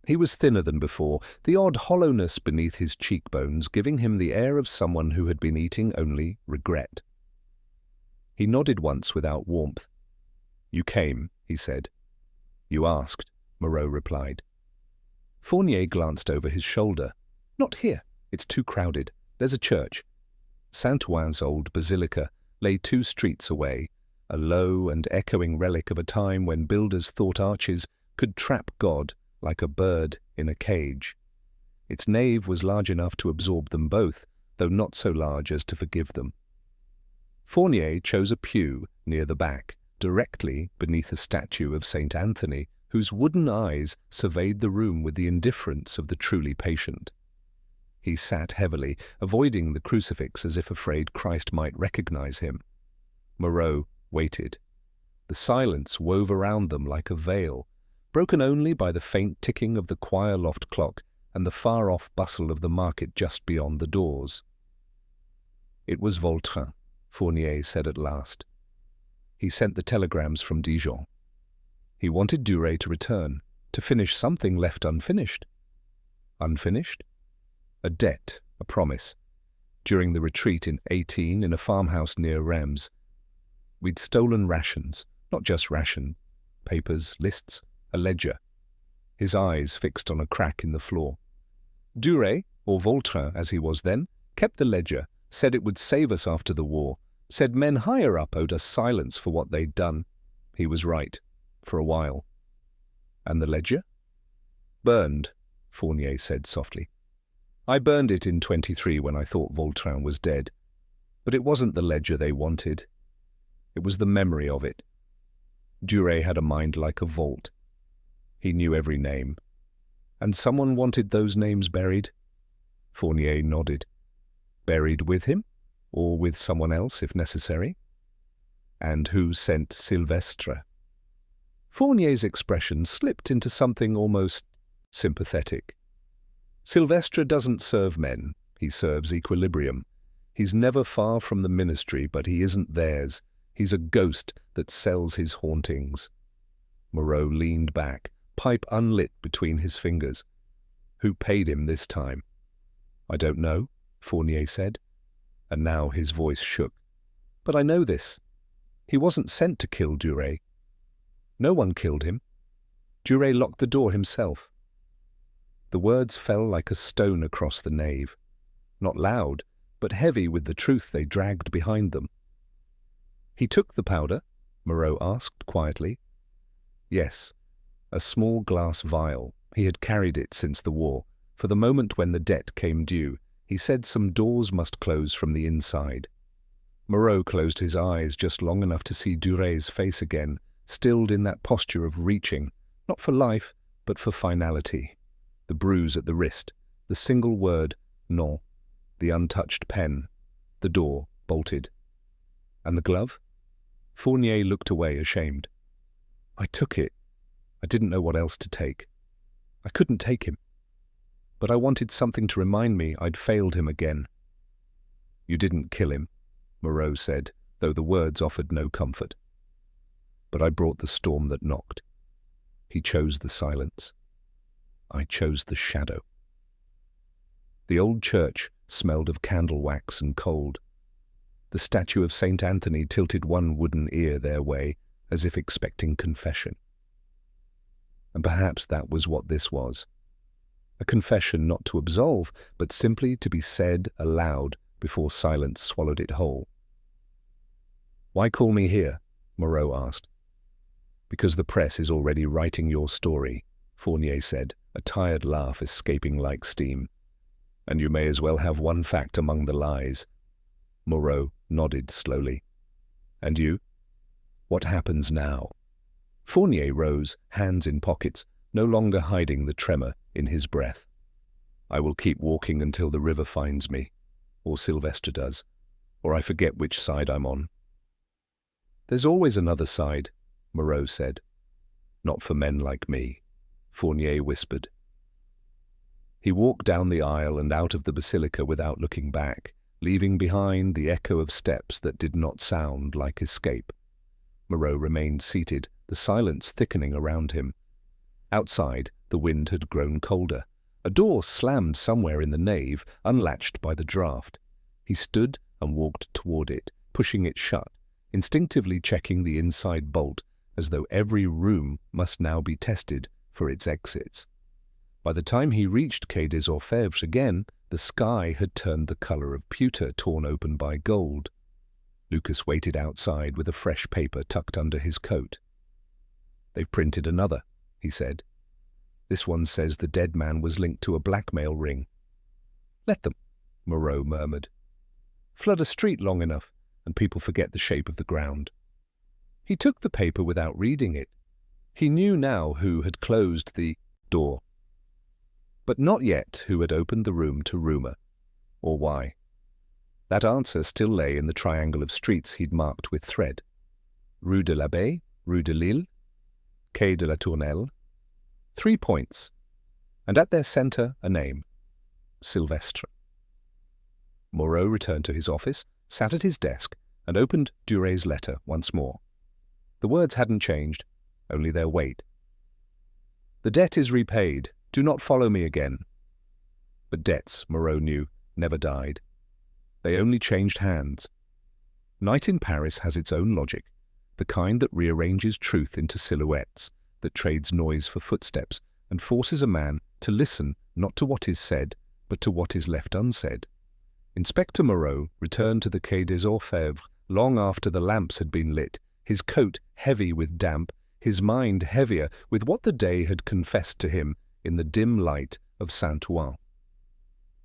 He was thinner than before, the odd hollowness beneath his cheekbones giving him the air of someone who had been eating only regret. He nodded once without warmth. "You came," he said. "You asked," Moreau replied. Fournier glanced over his shoulder. "Not here. It's too crowded. There's a church." Saint-Ouen's old basilica lay 2 streets away, a low and echoing relic of a time when builders thought arches could trap God like a bird in a cage. Its nave was large enough to absorb them both, though not so large as to forgive them. Fournier chose a pew near the back, directly beneath a statue of St. Anthony, whose wooden eyes surveyed the room with the indifference of the truly patient. He sat heavily, avoiding the crucifix as if afraid Christ might recognize him. Moreau waited. The silence wove around them like a veil, broken only by the faint ticking of the choir loft clock and the far-off bustle of the market just beyond the doors. "It was Vautrin," Fournier said at last. "He sent the telegrams from Dijon. He wanted Duret to return, to finish something left unfinished." "Unfinished?" "A debt, a promise. During the retreat in 18 in a farmhouse near Reims. We'd stolen rations, not just ration, papers, lists, a ledger." His eyes fixed on a crack in the floor. "Duret, or Vautrin as he was then, kept the ledger, said it would save us after the war, said men higher up owed us silence for what they'd done. He was right, for a while." "And the ledger?" "Burned," Fournier said softly. "I burned it in 23 when I thought Vautrin was dead. But it wasn't the ledger they wanted. It was the memory of it. Duret had a mind like a vault. He knew every name. And someone wanted those names buried?" Fournier nodded. "Buried with him? Or with someone else, if necessary?" "And who sent Sylvestre?" Fournier's expression slipped into something almost sympathetic. "Sylvestre doesn't serve men. He serves equilibrium. He's never far from the ministry, but he isn't theirs. He's a ghost that sells his hauntings." Moreau leaned back, pipe unlit between his fingers. "Who paid him this time?" "I don't know," Fournier said. And now his voice shook. "But I know this. He wasn't sent to kill Duret. No one killed him. Duret locked the door himself." The words fell like a stone across the nave. Not loud, but heavy with the truth they dragged behind them. "He took the powder?" Moreau asked quietly. "Yes. A small glass vial. He had carried it since the war. For the moment when the debt came due, he said some doors must close from the inside." Moreau closed his eyes just long enough to see Duret's face again, stilled in that posture of reaching, not for life, but for finality. The bruise at the wrist, the single word, non, the untouched pen, the door bolted. "And the glove?" Fournier looked away, ashamed. "I took it. I didn't know what else to take. I couldn't take him." but I wanted something to remind me I'd failed him again. You didn't kill him, Moreau said, though the words offered no comfort. But I brought the storm that knocked. He chose the silence. I chose the shadow. The old church smelled of candle wax and cold. The statue of St. Anthony tilted one wooden ear their way, as if expecting confession. And perhaps that was what this was. A confession not to absolve, but simply to be said aloud before silence swallowed it whole. "Why call me here?" Moreau asked. "Because the press is already writing your story," Fournier said, a tired laugh escaping like steam. "And you may as well have one fact among the lies." Moreau nodded slowly. "And you? What happens now?" Fournier rose, hands in pockets, no longer hiding the tremor in his breath. "I will keep walking until the river finds me, or Sylvestre does, or I forget which side I'm on." "There's always another side," Moreau said. "Not for men like me," Fournier whispered. He walked down the aisle and out of the basilica without looking back, leaving behind the echo of steps that did not sound like escape. Moreau remained seated, the silence thickening around him. Outside, the wind had grown colder. A door slammed somewhere in the nave, unlatched by the draught. He stood and walked toward it, pushing it shut, instinctively checking the inside bolt, as though every room must now be tested for its exits. By the time he reached Quai des Orfèvres again, the sky had turned the color of pewter torn open by gold. Lucas waited outside with a fresh paper tucked under his coat. "They've printed another," he said. "This one says the dead man was linked to a blackmail ring." "Let them," Moreau murmured. "Flood a street long enough, and people forget the shape of the ground." He took the paper without reading it. He knew now who had closed the door, but not yet who had opened the room to rumor, or why. That answer still lay in the triangle of streets he'd marked with thread. Rue de l'Abbaye, Rue de Lille, Quai de la Tournelle. 3 points, and at their center a name: Sylvestre. Moreau returned to his office, sat at his desk, and opened Duré's letter once more. The words hadn't changed, only their weight. "The debt is repaid. Do not follow me again." But debts, Moreau knew, never died. They only changed hands. Night in Paris has its own logic, the kind that rearranges truth into silhouettes, that trades noise for footsteps, and forces a man to listen not to what is said, but to what is left unsaid. Inspector Moreau returned to the Quai des Orfèvres long after the lamps had been lit, his coat heavy with damp, his mind heavier with what the day had confessed to him in the dim light of Saint-Ouen.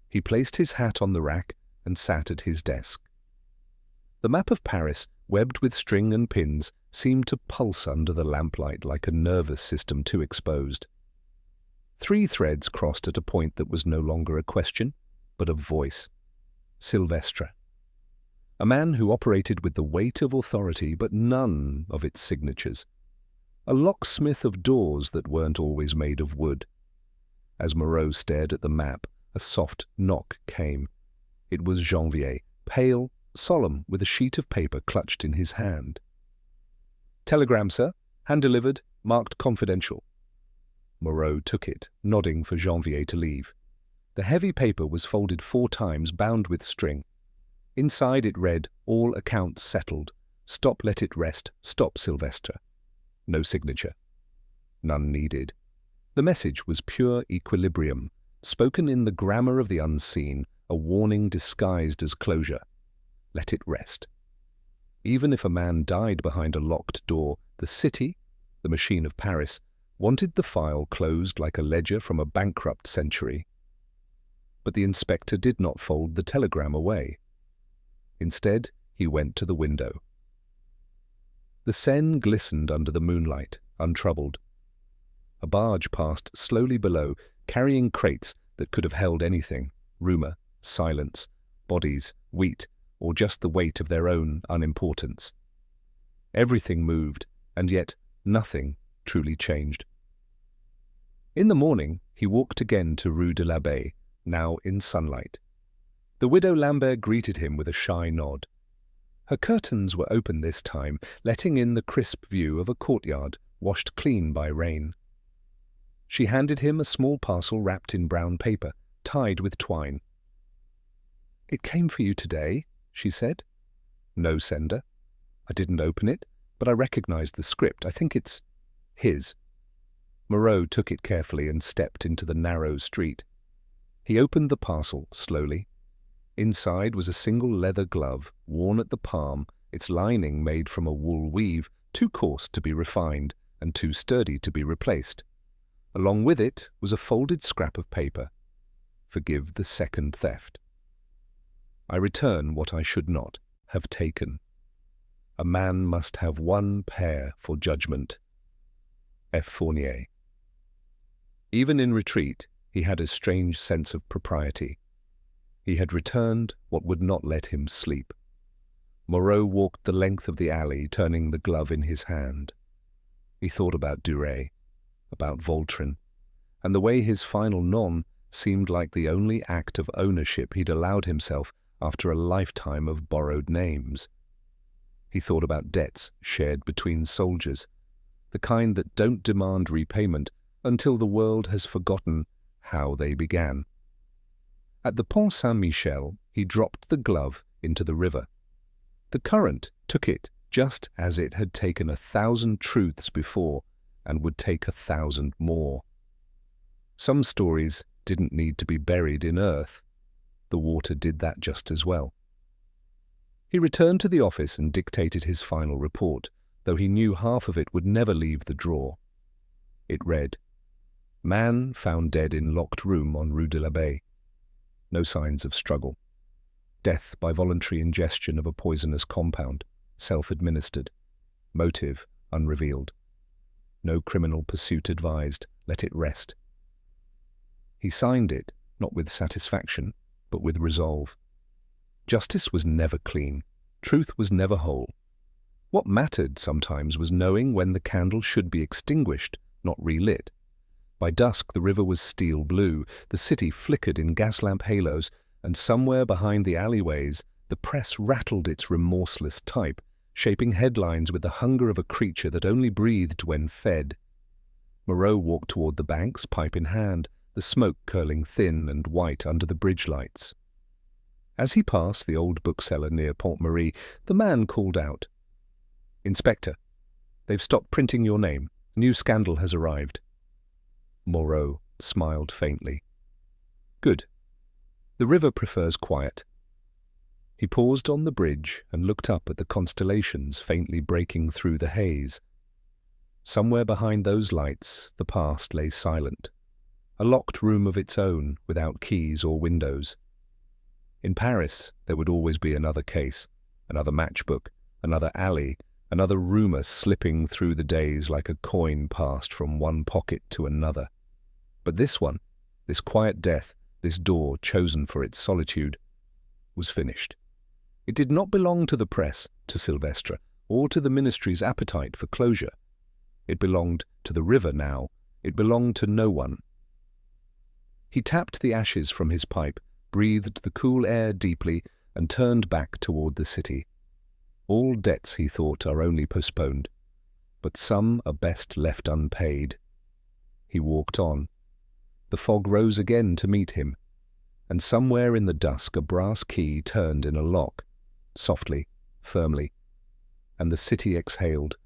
He placed his hat on the rack and sat at his desk. The map of Paris, webbed with string and pins, seemed to pulse under the lamplight like a nervous system too exposed. 3 threads crossed at a point that was no longer a question, but a voice. Sylvestre. A man who operated with the weight of authority, but none of its signatures. A locksmith of doors that weren't always made of wood. As Moreau stared at the map, a soft knock came. It was Janvier, pale, solemn, with a sheet of paper clutched in his hand. "Telegram, sir. Hand-delivered, marked confidential." Moreau took it, nodding for Janvier to leave. The heavy paper was folded 4 times, bound with string. Inside it read, "All accounts settled. Stop, let it rest. Stop, Sylvestre." No signature. None needed. The message was pure equilibrium, spoken in the grammar of the unseen, a warning disguised as closure. Let it rest. Even if a man died behind a locked door, the city, the machine of Paris, wanted the file closed like a ledger from a bankrupt century. But the inspector did not fold the telegram away. Instead, he went to the window. The Seine glistened under the moonlight, untroubled. A barge passed slowly below, carrying crates that could have held anything: rumor, silence, bodies, wheat, or just the weight of their own unimportance. Everything moved, and yet nothing truly changed. In the morning, He walked again to Rue de l'Abbaye, now in sunlight. The widow Lambert greeted him with a shy nod. Her curtains were open this time, letting in the crisp view of a courtyard washed clean by rain. She handed him a small parcel wrapped in brown paper, tied with twine. "It came for you today," she said. "No sender. I didn't open it, but I recognized the script. I think it's his." Moreau took it carefully and stepped into the narrow street. He opened the parcel slowly. Inside was a single leather glove, worn at the palm, its lining made from a wool weave, too coarse to be refined and too sturdy to be replaced. Along with it was a folded scrap of paper. "Forgive the second theft. I return what I should not have taken. A man must have one pair for judgment. F. Fournier." Even in retreat, he had a strange sense of propriety. He had returned what would not let him sleep. Moreau walked the length of the alley, turning the glove in his hand. He thought about Duret, about Vautrin, and the way his final nom seemed like the only act of ownership he'd allowed himself after a lifetime of borrowed names. He thought about debts shared between soldiers, the kind that don't demand repayment until the world has forgotten how they began. At the Pont Saint-Michel, he dropped the glove into the river. The current took it just as it had taken 1,000 truths before and would take 1,000 more. Some stories didn't need to be buried in earth. The water did that just as well. He returned to the office and dictated his final report, though he knew half of it would never leave the drawer. It read, "Man found dead in locked room on Rue de l'Abbaye. No signs of struggle. Death by voluntary ingestion of a poisonous compound, self-administered. Motive unrevealed. No criminal pursuit advised. Let it rest." He signed it, not with satisfaction, but with resolve. Justice was never clean. Truth was never whole. What mattered sometimes was knowing when the candle should be extinguished, not relit. By dusk the river was steel blue, the city flickered in gaslamp halos, and somewhere behind the alleyways the press rattled its remorseless type, shaping headlines with the hunger of a creature that only breathed when fed. Moreau walked toward the banks, pipe in hand, the smoke curling thin and white under the bridge lights. As he passed the old bookseller near Pont Marie, the man called out, "Inspector, they've stopped printing your name. A new scandal has arrived." Moreau smiled faintly. "Good. The river prefers quiet." He paused on the bridge and looked up at the constellations faintly breaking through the haze. Somewhere behind those lights the past lay silent, a locked room of its own without keys or windows. In Paris there would always be another case, another matchbook, another alley, another rumour slipping through the days like a coin passed from one pocket to another. But this one, this quiet death, this door chosen for its solitude, was finished. It did not belong to the press, to Sylvestre, or to the ministry's appetite for closure. It belonged to the river now. It belonged to no one. He tapped the ashes from his pipe, breathed the cool air deeply, and turned back toward the city. All debts, he thought, are only postponed, but some are best left unpaid. He walked on. The fog rose again to meet him, and somewhere in the dusk a brass key turned in a lock, softly, firmly, and the city exhaled,